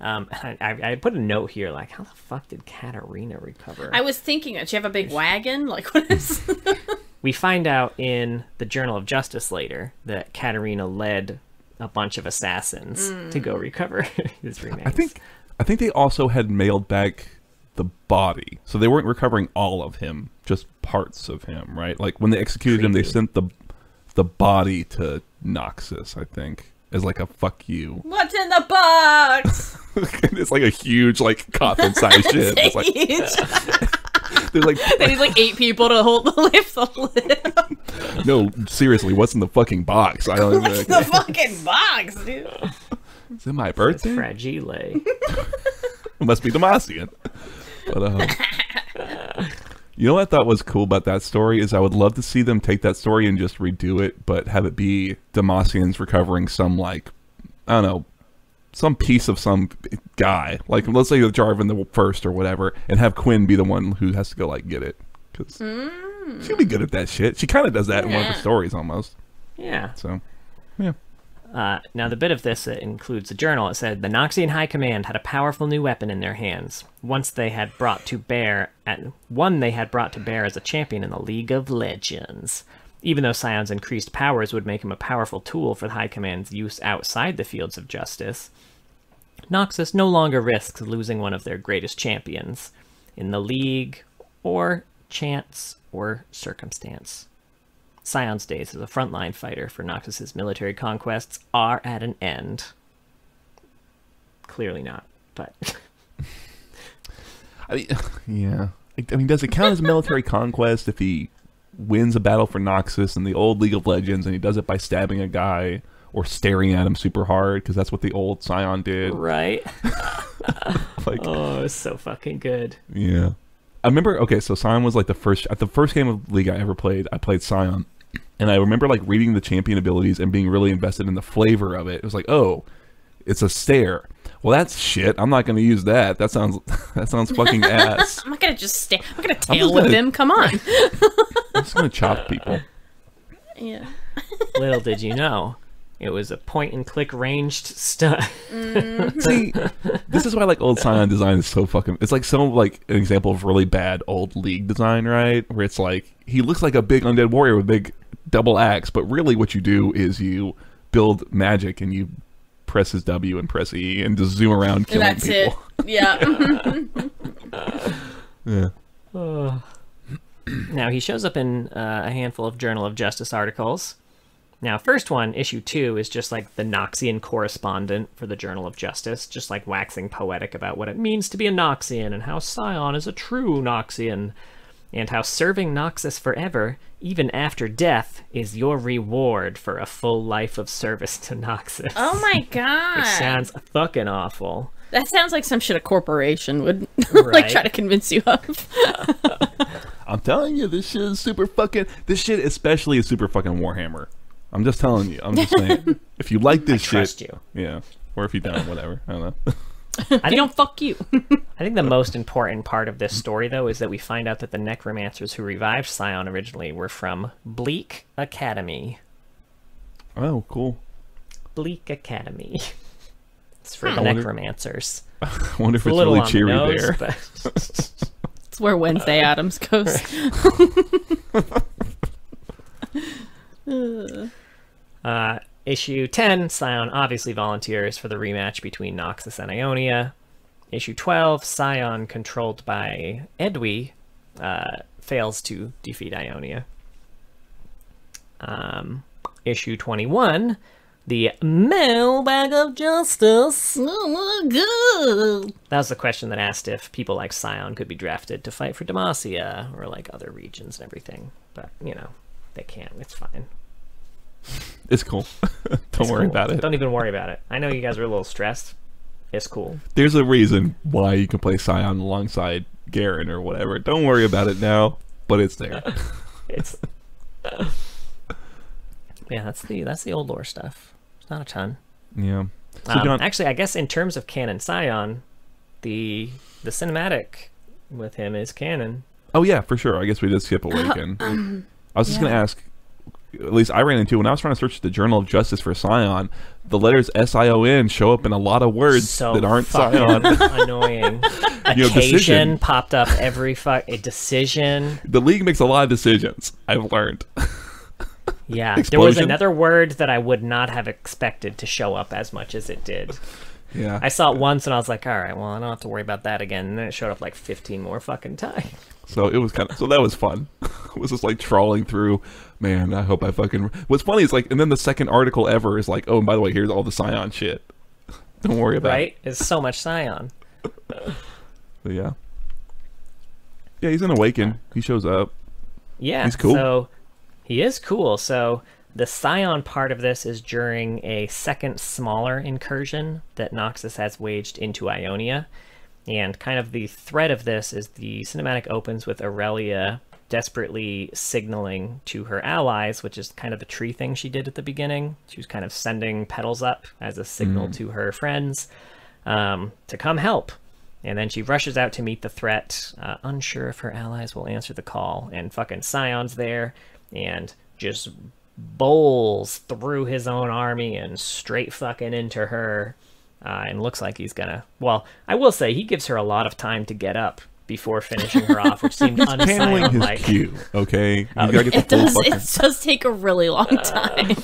I put a note here, like, how the fuck did Katarina recover? I was thinking, does she have a big wagon? Like, what is... We find out in the Journal of Justice later that Katarina led a bunch of assassins to go recover his remains. I think they also had mailed back the body, so they weren't recovering all of him, just parts of him, right? Like when they executed him, they sent the body to Noxus, I think, as like a fuck you. What's in the box? It's like a huge like coffin size shit. It's like, there's like they need like 8 people to lift the lid. No, seriously, what's in the fucking box? I don't What's in the fucking box, dude? It's in my birthday. Fragile. It must be Demacian. But you know what I thought was cool about that story is I would love to see them take that story and just redo it, but have it be Demacian's recovering some, like, I don't know, some piece of some guy. Like, let's say the Jarvan the first or whatever, and have Quinn be the one who has to go, like, get it. Because she'll be good at that shit. She kind of does that in one of her stories, almost. Yeah. So, yeah. Now, the bit of this that includes a journal. It said, the Noxian High Command had a powerful new weapon in their hands. One they had brought to bear as a champion in the League of Legends. Even though Sion's increased powers would make him a powerful tool for the High Command's use outside the fields of justice, Noxus no longer risks losing one of their greatest champions in the League, or chance, or circumstance. Sion's days as a frontline fighter for Noxus's military conquests are at an end. Clearly not, but... I mean, yeah. I mean, does it count as a military conquest if he wins a battle for Noxus in the old League of Legends and he does it by stabbing a guy or staring at him super hard? Because that's what the old Sion did. Right. Like, oh, it's so fucking good. Yeah. I remember, okay, so Sion was like the first game of League I ever played, I played Sion. And I remember like reading the champion abilities and being really invested in the flavor of it. It was like, oh, it's a stare. Well, that's shit. I'm not going to use that. That sounds fucking ass. I'm not going to just stare. I'm going to tail whip him. Come on. I'm just going to chop people. Yeah. Little did you know, it was a point-and-click ranged stun. See, this is why like old Sion design is so fucking... It's like so like an example of really bad old League design, right? Where it's like, he looks like a big undead warrior with big double axe, but really what you do is you build magic and you press his W and press E and just zoom around killing people. That's it. Yeah. Yeah. Now, he shows up in a handful of Journal of Justice articles. Now, first one, issue 2, is just like the Noxian correspondent for the Journal of Justice, just like waxing poetic about what it means to be a Noxian and how Sion is a true Noxian, and how serving Noxus forever, even after death, is your reward for a full life of service to Noxus. Oh my god. It sounds fucking awful. That sounds like some shit a corporation would Right. like try to convince you of. I'm telling you, this shit is super fucking... This shit especially is super fucking Warhammer. I'm just telling you. I'm just saying. If you like this I trust shit... you. Yeah. Or if you don't, whatever. I don't know. I don't fuck you. I think the most important part of this story, though, is that we find out that the necromancers who revived Sion originally were from Bleak Academy. Oh, cool. Bleak Academy. It's for the necromancers. I wonder if It's a it's little really on the cheery nose, there. but... It's where Wednesday Addams goes. Issue 10, Sion obviously volunteers for the rematch between Noxus and Ionia. Issue 12, Sion, controlled by Edwy, fails to defeat Ionia. Issue 21, the Mailbag of Justice. Oh my god. That was the question that asked if people like Sion could be drafted to fight for Demacia, or like other regions and everything. But, you know, they can't. It's fine. It's cool. Don't worry about it. Don't even worry about it. I know you guys are a little stressed. It's cool. There's a reason why you can play Sion alongside Garen or whatever. Don't worry about it now, but it's there. It's yeah, that's the old lore stuff. It's not a ton. Yeah. So John, actually, I guess in terms of canon Sion, the cinematic with him is canon. oh yeah, for sure. I guess we did skip Awaken. I was just gonna ask, at least I ran into when I was trying to search the Journal of Justice for Sion, the letters Sion show up in a lot of words that aren't Sion. Annoying. Occasion decision popped up every a decision. The League makes a lot of decisions, I've learned. Yeah, Explosion? there was another word that I would not have expected to show up as much as it did. Yeah. I saw it once and I was like, all right, well, I don't have to worry about that again. And then it showed up like 15 more fucking times. So it was so that was fun. It was just like trawling through, man, I hope I fucking... What's funny is like, and then the second article ever is like, oh, and by the way, here's all the Sion shit. Don't worry about it. Right? It's so much Sion. But yeah. Yeah, he's in Awaken. He shows up. Yeah, he's cool. So he is cool. So the Sion part of this is during a second smaller incursion that Noxus has waged into Ionia. And kind of the thread of this is the cinematic opens with Aurelia desperately signaling to her allies, which is kind of the tree thing she did at the beginning. She was kind of sending petals up as a signal to her friends to come help. And then she rushes out to meet the threat, unsure if her allies will answer the call. And fucking Sion's there and just bowls through his own army and straight fucking into her. And looks like he's gonna... Well, I will say, he gives her a lot of time to get up before finishing her off, which seemed Handling his un-Sion-like. cue, okay? You gotta get the full fucking... It does take a really long time.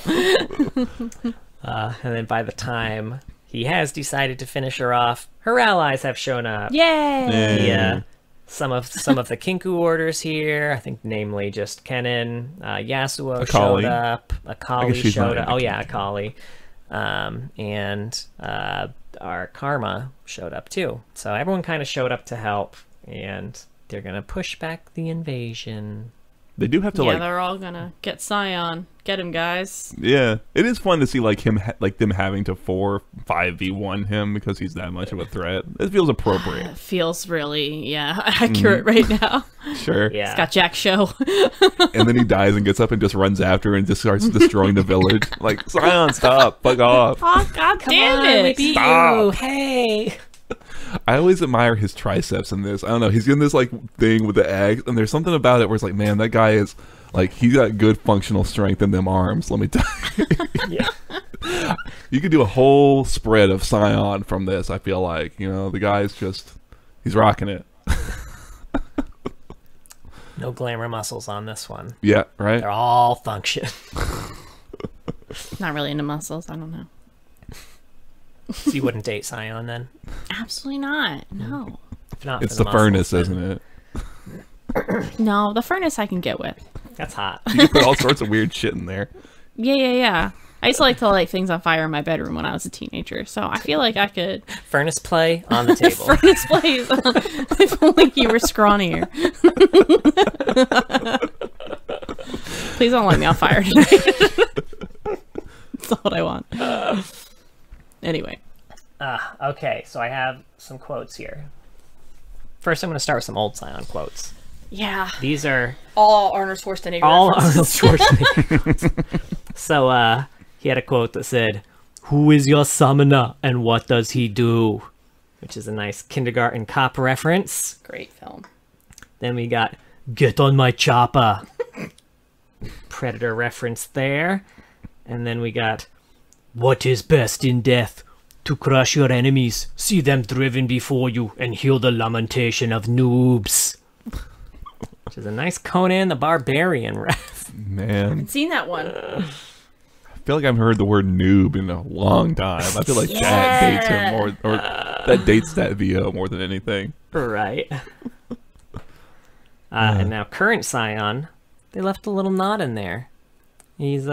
And then by the time he has decided to finish her off, her allies have shown up. Yay! Yeah. Some of the Kinku orders here, I think namely just Kennen, Yasuo Akali. showed up, Akali she's showed not up. in Oh the yeah, Kinku. Akali. And our Karma showed up too. So everyone kind of showed up to help, and they're gonna push back the invasion. They do have to Yeah, they're all gonna get Sion. Get him, guys. Yeah, it is fun to see like him, like them having to 5v1 him because he's that much of a threat. It feels appropriate. It feels really, accurate right now. Sure. Yeah. It's got Jack Show. And then he dies and gets up and just runs after her and just starts destroying the village. Like, Sion, stop, fuck off. Oh, God damn Come on, we it. beat Stop. you. Hey. I always admire his triceps in this. I don't know. He's doing this like thing with the axe, and there's something about it where it's like, man, that guy is like, he's got good functional strength in them arms. Let me tell you. Yeah. You could do a whole spread of Sion from this. I feel like, you know, the guy's just, he's rocking it. No glamour muscles on this one. Yeah, right. They're all function. Not really into muscles. I don't know. So you wouldn't date Sion then? Absolutely not. No. If not It's for the muscles, furnace, then isn't it? No, the furnace I can get with. That's hot. You can put all sorts of weird shit in there. Yeah. I used to like to light things on fire in my bedroom when I was a teenager, so I feel like I could... Furnace play on the table. Furnace plays. If only you were scrawnier. Please don't light me on fire tonight. That's all I want. Anyway. Okay, so I have some quotes here. First, I'm going to start with some old Sion quotes. Yeah. These are All Arnold Schwarzenegger all references. Arnold Schwarzenegger quotes. So, he had a quote that said, "Who is your summoner and what does he do?" Which is a nice kindergarten cop reference. Great film. Then we got, "Get on my chopper." Predator reference there. And then we got, "What is best in death? To crush your enemies, see them driven before you, and hear the lamentation of noobs." Which is a nice Conan the Barbarian ref. Man, I've seen that one. I feel like I've heard the word noob in a long time. I feel like that dates him more, or that dates that VO more than anything. Right. And now current Sion, they left a little nod in there. He's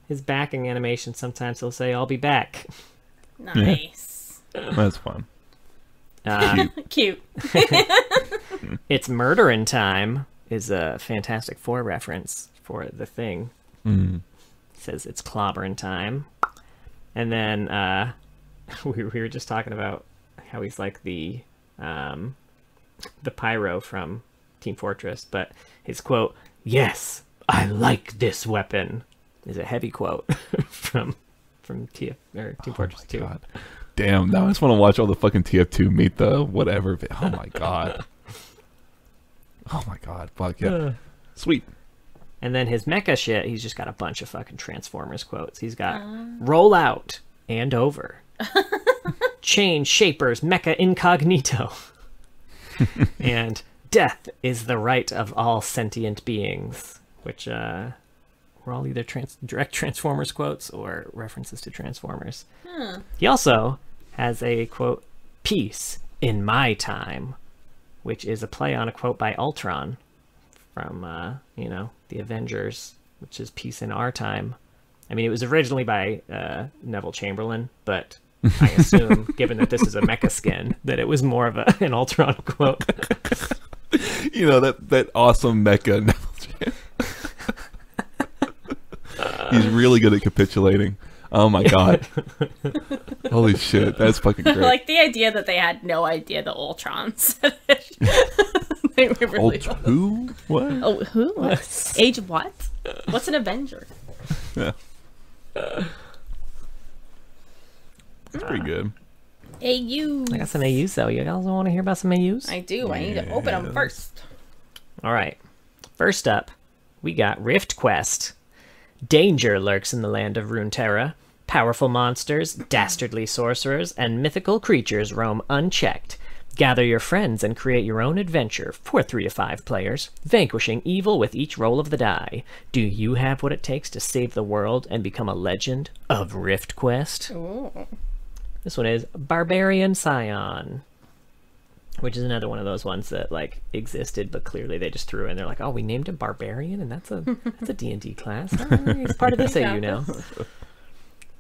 his backing animation, sometimes he'll say, "I'll be back." Nice. That's fun. Cute. "It's murdering time" is a Fantastic Four reference for the Thing. Mm. Says it's clobbering time. And then we were just talking about how he's like the Pyro from Team Fortress, but his quote, "Yes, I like this weapon," is a heavy quote from Team Fortress 2. God. Damn, now I just want to watch all the fucking TF2 meet the whatever. Oh my god. Oh my god. Fuck yeah. Sweet. And then his mecha shit, he's just got a bunch of fucking Transformers quotes. He's got roll out and over. Change shapers mecha incognito. And death is the right of all sentient beings. Which were all either direct Transformers quotes or references to Transformers. He also has a quote, peace in my time, which is a play on a quote by Ultron from, the Avengers, which is peace in our time. I mean, it was originally by Neville Chamberlain, but I assume, given that this is a mecha skin, that it was more of an Ultron quote. That awesome mecha Neville Chamberlain. He's really good at capitulating. Oh my god. Holy shit, that's fucking great. I like the idea that they had no idea the Ultrons. They were really who? What? Oh, who? What? Age of what? What's an Avenger? Yeah. That's pretty good. AU. I got some AUs, though. You guys want to hear about some AUs? I do. I need to open them first. All right. First up, we got Rift Quest. Danger lurks in the land of Runeterra. Powerful monsters, dastardly sorcerers, and mythical creatures roam unchecked. Gather your friends and create your own adventure for 3 to 5 players, vanquishing evil with each roll of the die. Do you have what it takes to save the world and become a legend of Rift Quest? Ooh. This one is Barbarian Sion, which is another one of those ones that existed, but clearly they just threw in. They're like, oh, we named him Barbarian, and that's a D&D class. Oh, he's part of this AU now.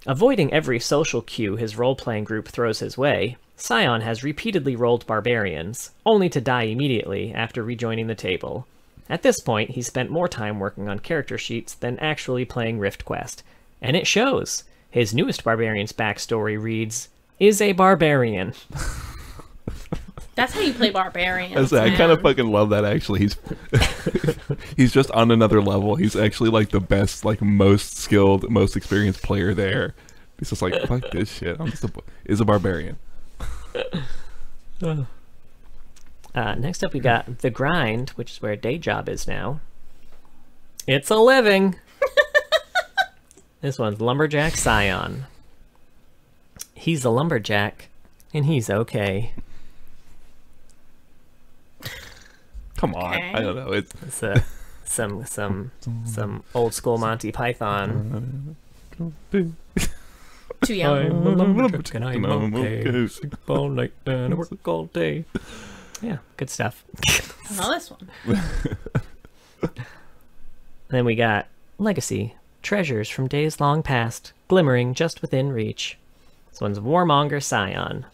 Avoiding every social cue his role-playing group throws his way, Sion has repeatedly rolled barbarians, only to die immediately after rejoining the table. At this point, he's spent more time working on character sheets than actually playing Rift Quest. And it shows. His newest barbarian's backstory reads, is a barbarian. That's how you play barbarians. I kind of fucking love that, actually. He's just on another level. He's actually the best, most skilled, most experienced player there. He's just like, fuck this shit. I'm just is a barbarian. Next up, we got The Grind, which is where Day Job is now. It's a living. This one's Lumberjack Sion. He's a lumberjack, and he's okay. Come on, I don't know. It's some old school Monty Python. Too young. I'm a lumberjack and I'm okay. Sleep all night and I work all day. Yeah, good stuff. I know this one. Then we got Legacy. Treasures from days long past, glimmering just within reach. This one's Warmonger Sion.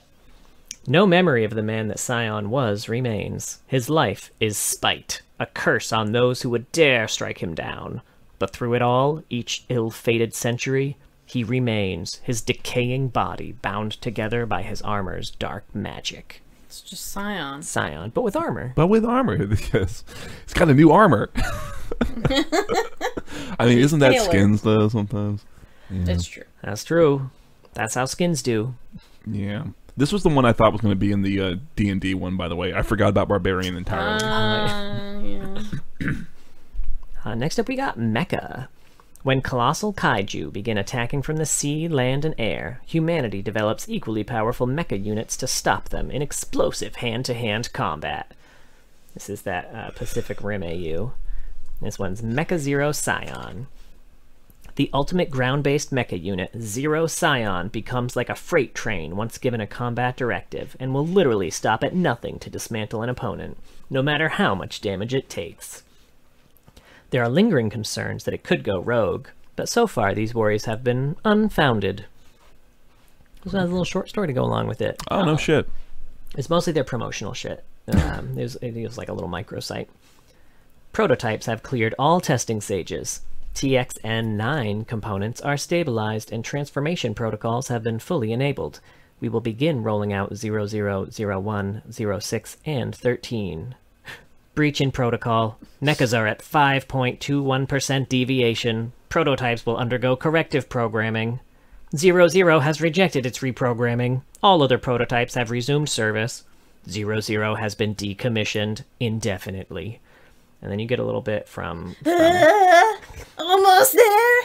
No memory of the man that Sion was remains. His life is spite, a curse on those who would dare strike him down. But through it all, each ill-fated century, he remains, his decaying body bound together by his armor's dark magic. It's just Sion. Sion, but with armor. Yes. He's got a new armor. I mean, isn't that skins, though, sometimes? Yeah. It's true. That's true. That's how skins do. Yeah. This was the one I thought was going to be in the D&D one, by the way. I forgot about Barbarian entirely. Yeah. Next up, we got Mecha. When colossal kaiju begin attacking from the sea, land, and air, humanity develops equally powerful mecha units to stop them in explosive hand-to-hand combat. This is that Pacific Rim AU. This one's Mecha Zero Sion. The ultimate ground-based mecha unit, Zero Sion, becomes like a freight train once given a combat directive, and will literally stop at nothing to dismantle an opponent, no matter how much damage it takes. There are lingering concerns that it could go rogue, but so far these worries have been unfounded. This has a little short story to go along with it. Oh, no shit. It's mostly their promotional shit. It was like a little microsite. Prototypes have cleared all testing stages. TXN9 components are stabilized and transformation protocols have been fully enabled. We will begin rolling out 00, 01, 06, and 13. Breach in protocol. Mechas are at 5.21% deviation. Prototypes will undergo corrective programming. 00 has rejected its reprogramming. All other prototypes have resumed service. 00 has been decommissioned indefinitely. And then you get a little bit from Almost there.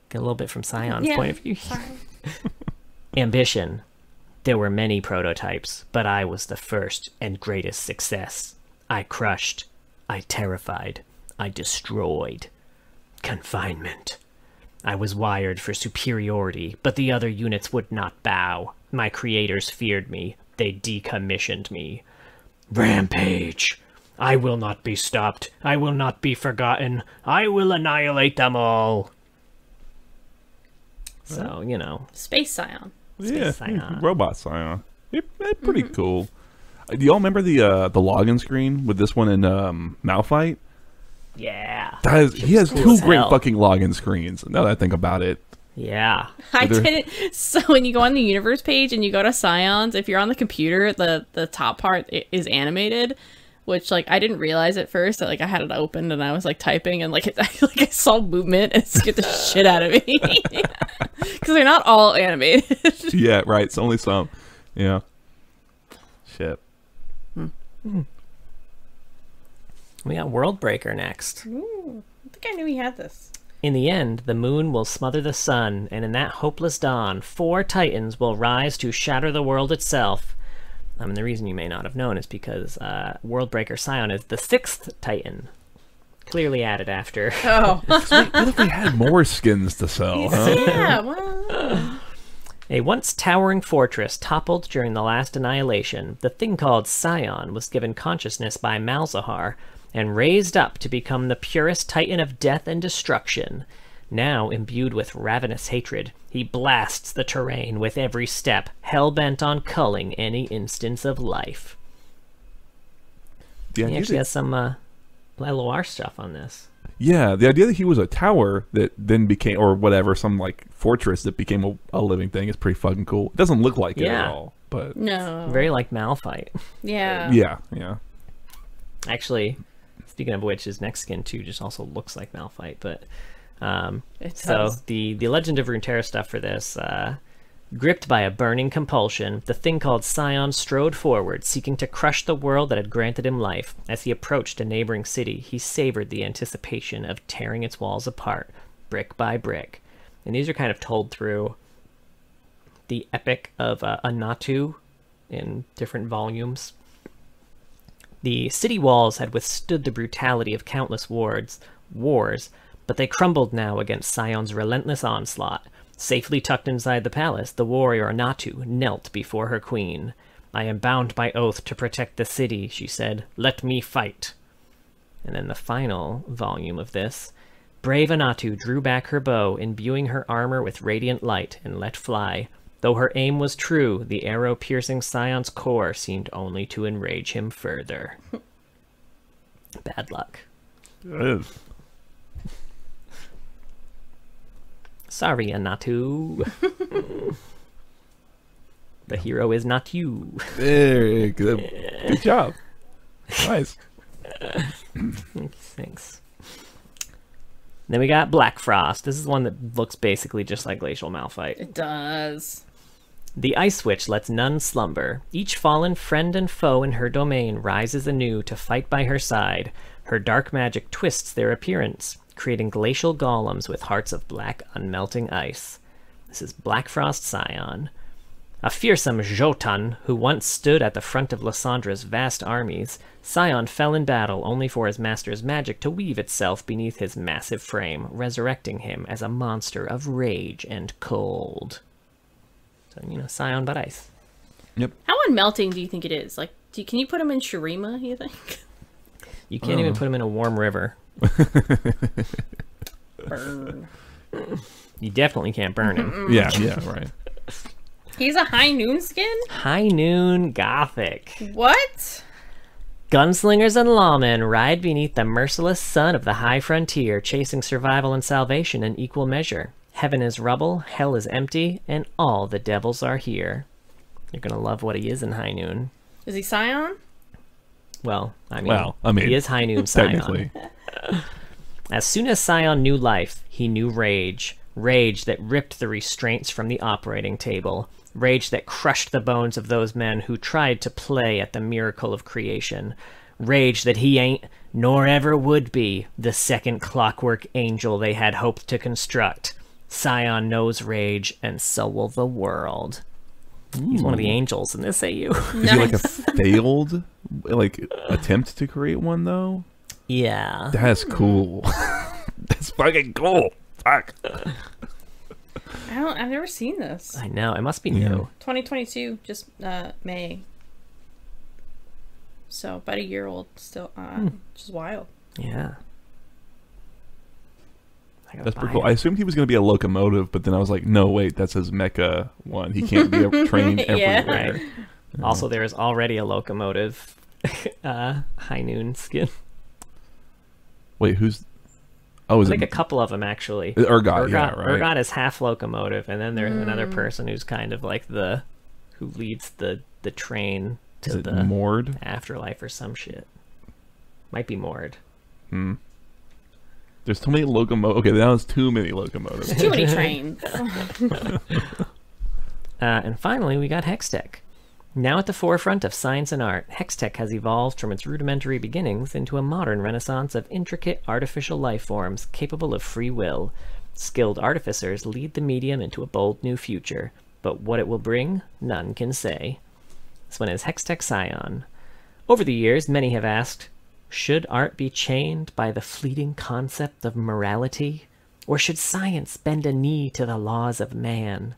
Get a little bit from Sion's Yeah, point of view. sorry. Ambition. There were many prototypes, but I was the first and greatest success. I crushed. I terrified. I destroyed. Confinement. I was wired for superiority, but the other units would not bow. My creators feared me. They decommissioned me. Rampage. I will not be stopped. I will not be forgotten. I will annihilate them all. So, you know. Space Sion. Yeah, Sion. robot Sion. They're pretty cool. Do y'all remember the login screen with this one in Malphite? Yeah. He has cool two as great hell. fucking login screens. Now that I think about it. Yeah. I Either- didn't. So when you go on the universe page and you go to Scions, if you're on the computer, the top part is animated, which like I didn't realize at first. That, like I had it opened and I was like typing and I saw movement and it scared the shit out of me because they're not all animated. Yeah, right. It's only some. Yeah. Shit. We got Worldbreaker next. Ooh, I think I knew he had this. In the end, the moon will smother the sun, and in that hopeless dawn, 4 titans will rise to shatter the world itself. And the reason you may not have known is because Worldbreaker Sion is the 6th titan. Clearly added after. Oh, Sweet. What if we had more skins to sell, huh? yeah. Well, A once towering fortress toppled during the last annihilation. The thing called Sion was given consciousness by Malzahar, and raised up to become the purest titan of death and destruction. Now imbued with ravenous hatred, he blasts the terrain with every step, hell-bent on culling any instance of life. The He idea actually that- has some LOR stuff on this. Yeah, the idea that he was a tower that then became, or whatever, some like fortress that became a living thing is pretty fucking cool. It doesn't look like it Yeah. at all, but no. Very like Malphite. Yeah. yeah. Actually, speaking of which, his next skin too just also looks like Malphite. But It so does. the Legend of Runeterra stuff for this, gripped by a burning compulsion, the thing called Sion strode forward, seeking to crush the world that had granted him life. As he approached a neighboring city, he savored the anticipation of tearing its walls apart, brick by brick. And these are kind of told through the epic of Anatu in different volumes. The city walls had withstood the brutality of countless wars, but they crumbled now against Sion's relentless onslaught. Safely tucked inside the palace, the warrior Anatu knelt before her queen. "I am bound by oath to protect the city," she said. "Let me fight." And then the final volume of this. Brave Anatu drew back her bow, imbuing her armor with radiant light, and let fly. Though her aim was true, the arrow piercing Sion's core seemed only to enrage him further. Bad luck. It is. Sorry, Anatu. The hero is not you. Very good. Good job. Nice. Thanks. Then we got Black Frost. This is one that looks basically just like Glacial Malphite. It does. The Ice Witch lets none slumber. Each fallen friend and foe in her domain rises anew to fight by her side. Her dark magic twists their appearance, creating glacial golems with hearts of black, unmelting ice. This is Black Frost Sion. A fearsome Jotun who once stood at the front of Lyssandra's vast armies, Sion fell in battle only for his master's magic to weave itself beneath his massive frame, resurrecting him as a monster of rage and cold. So, Sion but ice. Yep. How unmelting do you think it is? Like, can you put him in Shurima, you think? You can't even put him in a warm river. Burn. You definitely can't burn him. Yeah, right. He's a high noon skin? High Noon Gothic. What? Gunslingers and lawmen ride beneath the merciless sun of the high frontier, chasing survival and salvation in equal measure. Heaven is rubble, hell is empty, and all the devils are here. You're gonna love what he is in High Noon. Is he Scion? Well, I mean, I mean, he is High Noon Sion. Technically. As soon as Sion knew life, he knew rage. Rage that ripped the restraints from the operating table. Rage that crushed the bones of those men who tried to play at the miracle of creation. Rage that he ain't, nor ever would be, the second clockwork angel they had hoped to construct. Sion knows rage, and so will the world. He's one of the angels in this AU. Is he like a failed attempt to create one though? Yeah. That's cool. That's fucking cool. Fuck. I've never seen this. I know, it must be new. 2022, just May. So about a year old still, which is wild. Yeah. That's pretty cool. I assumed he was going to be a locomotive, but then I was like, no, wait, that's his mecha one. He can't be a train everywhere. Right. Also, there is already a locomotive High Noon skin. Wait, who's... Oh, is I think it... a couple of them, actually. Urgot, yeah, right. Urgot is half locomotive, and then there's another person who's kind of like who leads the train to the moored afterlife or some shit. Might be moored. There's too many locomotives. Okay, that was too many locomotives. Too many trains. And finally, we got Hextech. Now at the forefront of science and art, Hextech has evolved from its rudimentary beginnings into a modern renaissance of intricate artificial life forms capable of free will. Skilled artificers lead the medium into a bold new future, but what it will bring, none can say. This one is Hextech Sion. Over the years, many have asked, should art be chained by the fleeting concept of morality? Or should science bend a knee to the laws of man?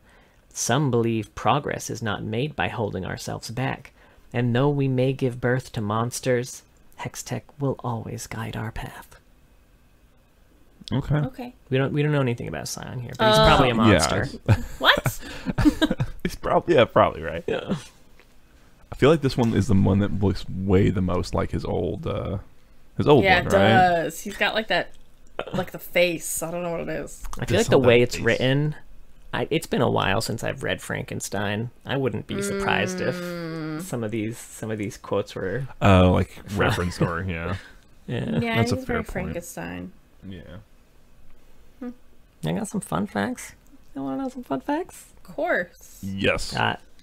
Some believe progress is not made by holding ourselves back, and though we may give birth to monsters, Hextech will always guide our path. Okay. We don't know anything about Sion here, but he's probably a monster. Yeah. What? He's probably right. Yeah. I feel like this one is the one that looks way the most like his old one, Yeah, right? it does. He's got like that, like the face. I don't know what it is. I feel like the way it's written, it's been a while since I've read Frankenstein. I wouldn't be surprised if some of these quotes were like reference or yeah. Yeah, That's a he's fair very point. Frankenstein. Yeah. I got some fun facts. You want to know some fun facts? Of course. Yes.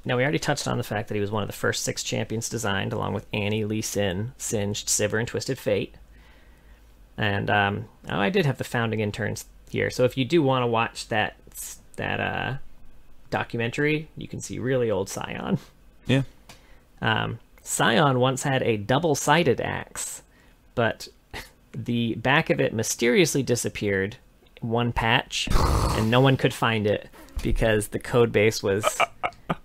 Now, we already touched on the fact that he was one of the first 6 champions designed, along with Annie, Lee Sin, Singed, Sivir, and Twisted Fate. And I did have the founding interns here, so if you do want to watch that documentary, you can see really old Sion. Yeah. Sion once had a double-sided axe, but the back of it mysteriously disappeared one patch, and no one could find it because the code base was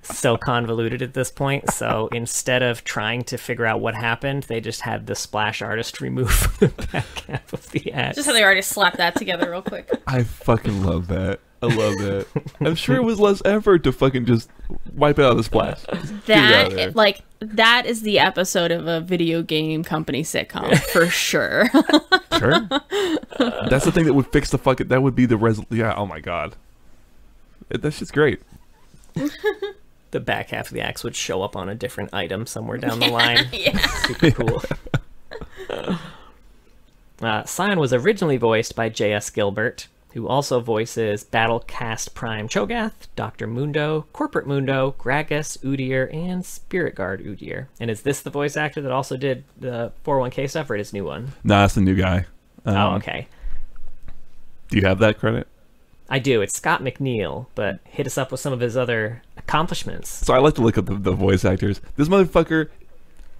so convoluted at this point. So instead of trying to figure out what happened, they just had the splash artist remove the back half of the axe. Just how they already slapped that together real quick. I fucking love that. I love that. I'm sure it was less effort to fucking just wipe out the splash. That is the episode of a video game company sitcom for sure. Sure. That's the thing that would fix the fucking. That would be the Yeah. Oh my god. That's just great. The back half of the axe would show up on a different item somewhere down the line. Yeah. Super cool. Sion was originally voiced by J.S. Gilbert, who also voices Battlecast Prime Cho'Gath, Dr. Mundo, Corporate Mundo, Gragas, Udyr, and Spirit Guard Udyr. And is this the voice actor that also did the 401k stuff, or is new one? Nah, that's the new guy. Okay. Do you have that credit? I do. It's Scott McNeil, but hit us up with some of his other accomplishments. So I like to look up the voice actors. This motherfucker,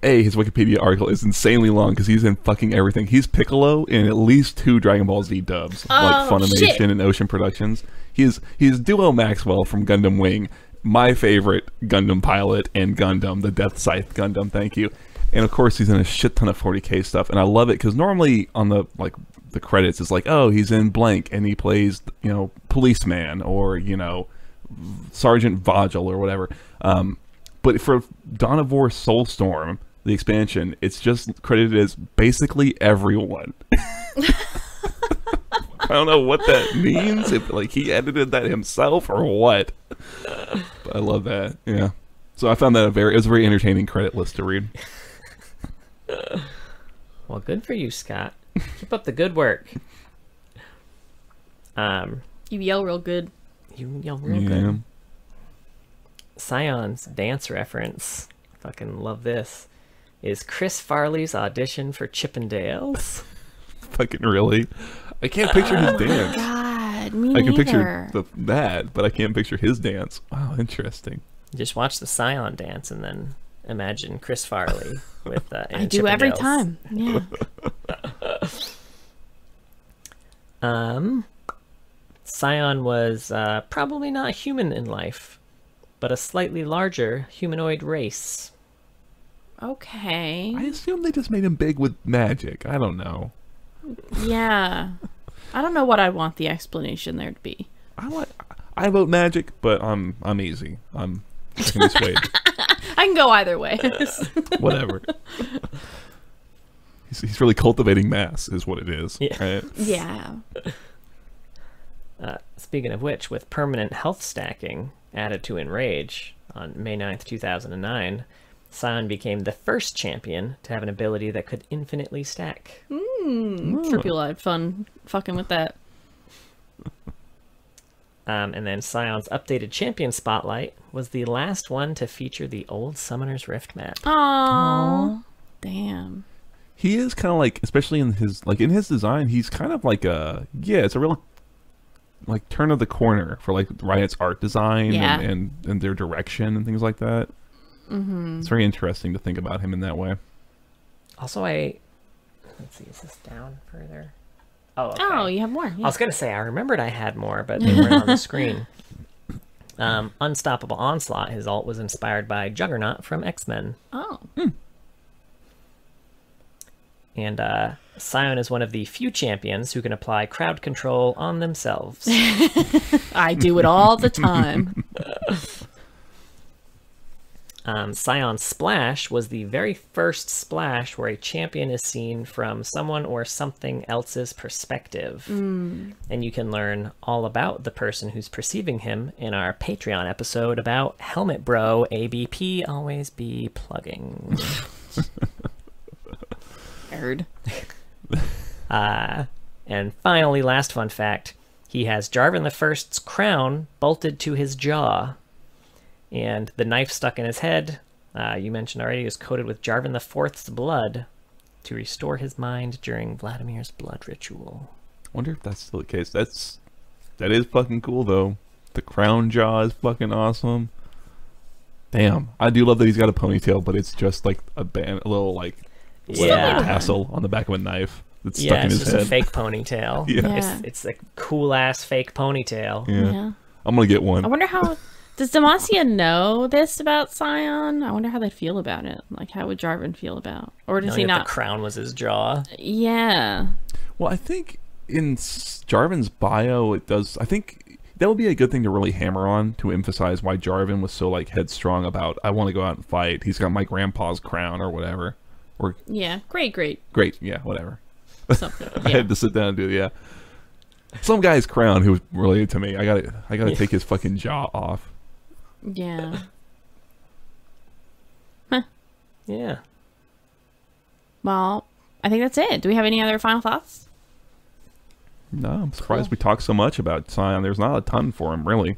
his Wikipedia article is insanely long because he's in fucking everything. He's Piccolo in at least 2 Dragon Ball Z dubs, like Funimation and Ocean Productions. He's Duo Maxwell from Gundam Wing, my favorite Gundam pilot, and Gundam, the Death Scythe Gundam, thank you. And of course he's in a shit ton of 40k stuff, and I love it because normally on the credits it's like, oh, he's in blank and he plays, policeman or, Sergeant Vogel or whatever. But for Dawn of War Soulstorm, the expansion, it's just credited as basically everyone. I don't know what that means, if he edited that himself or what. But I love that. Yeah. So I found that it was a very entertaining credit list to read. Well, good for you, Scott. Keep up the good work. You yell real good. You yell real good. Sion's dance reference, fucking love this, is Chris Farley's audition for Chippendales. Fucking really? I can't picture his dance. God, me I can neither. picture that, but I can't picture his dance. Wow, interesting. Just watch the Sion dance and then imagine Chris Farley with I do every time. Yeah. Sion was probably not human in life, but a slightly larger humanoid race. Okay. I assume they just made him big with magic. I don't know. Yeah. I don't know what I want the explanation there to be. I vote magic, but I'm easy. I can be swayed. I can go either way. Whatever. He's really cultivating mass, is what it is. Yeah. Right? Yeah. Speaking of which, with permanent health stacking added to Enrage on May 9th, 2009, Sion became the first champion to have an ability that could infinitely stack. Sure people had fun fucking with that. And then Sion's updated champion spotlight was the last one to feature the old Summoner's Rift map. Aww. Damn. He is kind of like, especially in his design, he's kind of like it's a real like turn of the corner for like Riot's art design Yeah. and their direction and things like that. Mm-hmm. It's very interesting to think about him in that way. Also, let's see, is this down further? Oh, okay. Oh, you have more. Yeah. I was going to say, I remembered I had more, but they weren't on the screen. Unstoppable Onslaught, his ult was inspired by Juggernaut from X-Men. Oh. And Sion is one of the few champions who can apply crowd control on themselves. I do it all the time. Sion's Splash was the very first splash where a champion is seen from someone or something else's perspective. And you can learn all about the person who's perceiving him in our Patreon episode about Helmet Bro, ABP, always be plugging. Nerd. And finally, last fun fact, he has Jarvan the First's crown bolted to his jaw. And the knife stuck in his head, you mentioned already, is coated with Jarvan the Fourth's blood to restore his mind during Vladimir's blood ritual. Wonder if that's still the case. That is fucking cool though. The crown jaw is fucking awesome. Damn, I do love that he's got a ponytail, but it's just like a little like tassel on the back of a knife that's stuck in his it's head. a fake ponytail. Yeah. It's a cool ass fake ponytail. Yeah. I'm gonna get one. I wonder how... Does Demacia know this about Sion? I wonder how they'd feel about it. Like, how would Jarvan feel about? Or does Knowing he that not? the crown was his jaw. Yeah. Well, I think in Jarvan's bio, it does. I think that would be a good thing to really hammer on to emphasize why Jarvan was so like headstrong about I want to go out and fight. He's got my grandpa's crown or whatever. Or Yeah. Great. Yeah, whatever. Something. I Yeah. had to sit down and do some guy's crown who was related to me. I gotta take his fucking jaw off. Yeah. Yeah. Well, I think that's it. Do we have any other final thoughts? No, I'm surprised we talked so much about Sion. There's not a ton for him, really.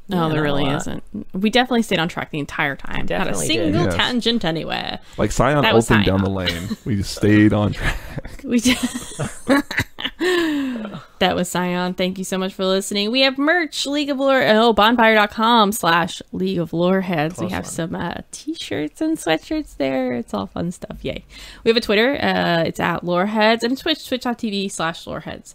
No, Yeah, there really not a lot. isn't. We definitely stayed on track the entire time. Not a Definitely did. single Yes. tangent anywhere. Like Sion That was opened down Sion. the lane. We just stayed on track. We just... That was Sion. Thank you so much for listening. We have merch, League of Lore, bonfire.com/League of Loreheads. We have some t-shirts and sweatshirts there. It's all fun stuff. Yay. We have a Twitter. It's at Loreheads, and twitch.tv/Loreheads.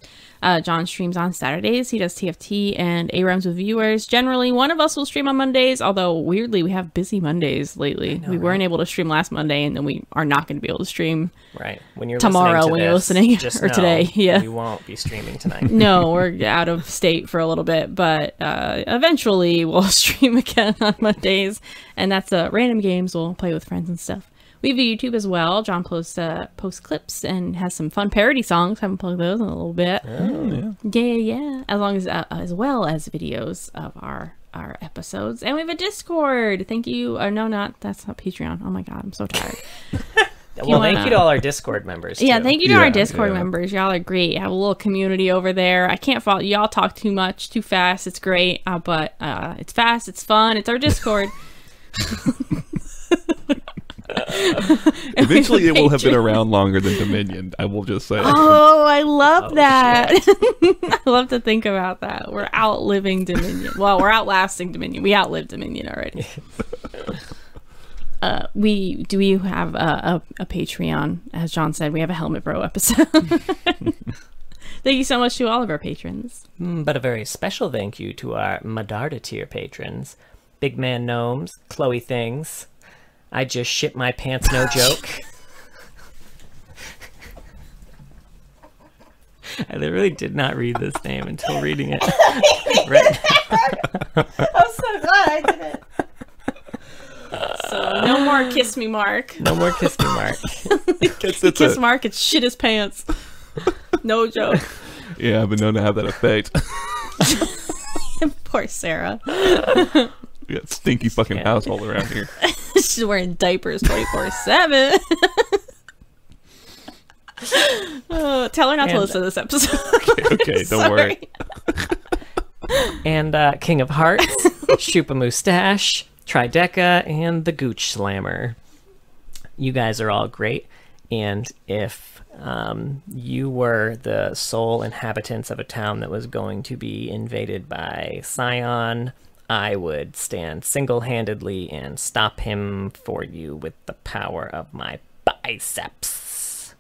John streams on Saturdays. He does TFT and A-Rams with viewers. Generally, one of us will stream on Mondays, although weirdly, we have busy Mondays lately. We weren't able to stream last Monday, and then we are not going to be able to stream Right. When you're tomorrow listening to when you're this, listening, just or know today. Yeah. We won't be streaming tonight. No, we're out of state for a little bit, but eventually we'll stream again on Mondays, and that's random games. We'll play with friends and stuff. We have a YouTube as well. John posts clips and has some fun parody songs. Haven't played those in a little bit. Oh, yeah. Yeah. As well as videos of our episodes, and we have a Discord. Thank you. That's not Patreon. Oh my god, I'm so tired. Well, thank you to all our Discord members. Yeah, too. thank you to our Yeah, Discord yeah. members. Y'all are great. Have a little community over there. I can't fault y'all. Talk too much, too fast. It's great, but it's fast. It's fun. It's our Discord. The Eventually, it will have been around longer than Dominion. I will just say. Oh, I love that. I love to think about that. We're outliving Dominion. Well, we're outlasting Dominion. We outlived Dominion already. We have a Patreon, as John said. We have a Helmet Bro episode. Thank you so much to all of our patrons. But a very special thank you to our Madarda tier patrons. Big Man Gnomes, Chloe Things. I just shit my pants, no joke. I literally did not read this name until reading it. Right. I'm so glad I did it. So no more Kiss Me Mark. No more Kiss Me Mark. Kiss Mark and shit his pants. No joke. Yeah, I've been known to have that effect. Poor Sarah. We got stinky fucking household around here. She's wearing diapers 24/7. Tell her not to listen to this episode. Okay, don't worry. And King of Hearts, Shupa Mustache, Trideca, and the Gooch Slammer. You guys are all great. And if you were the sole inhabitants of a town that was going to be invaded by Sion, I would stand single-handedly and stop him for you with the power of my biceps.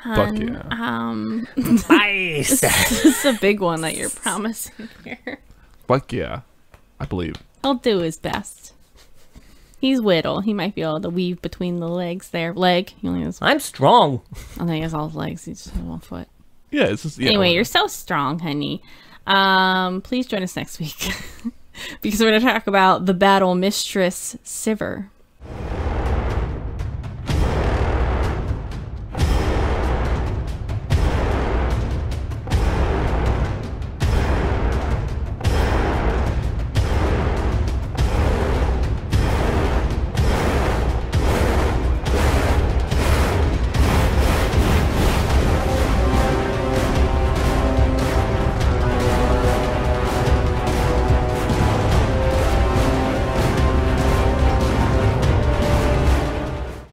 Fuck yeah. Biceps! This is a big one that you're promising here. Fuck yeah. I believe. He'll do his best. He's Whittle. He might be able to weave between the legs there. Leg. He only has, I'm strong. I think he has all his legs. He's just one foot. Yeah, it's just... Yeah, Anyway, you're so strong, honey. Please join us next week. Because we're going to talk about the battle mistress Sivir.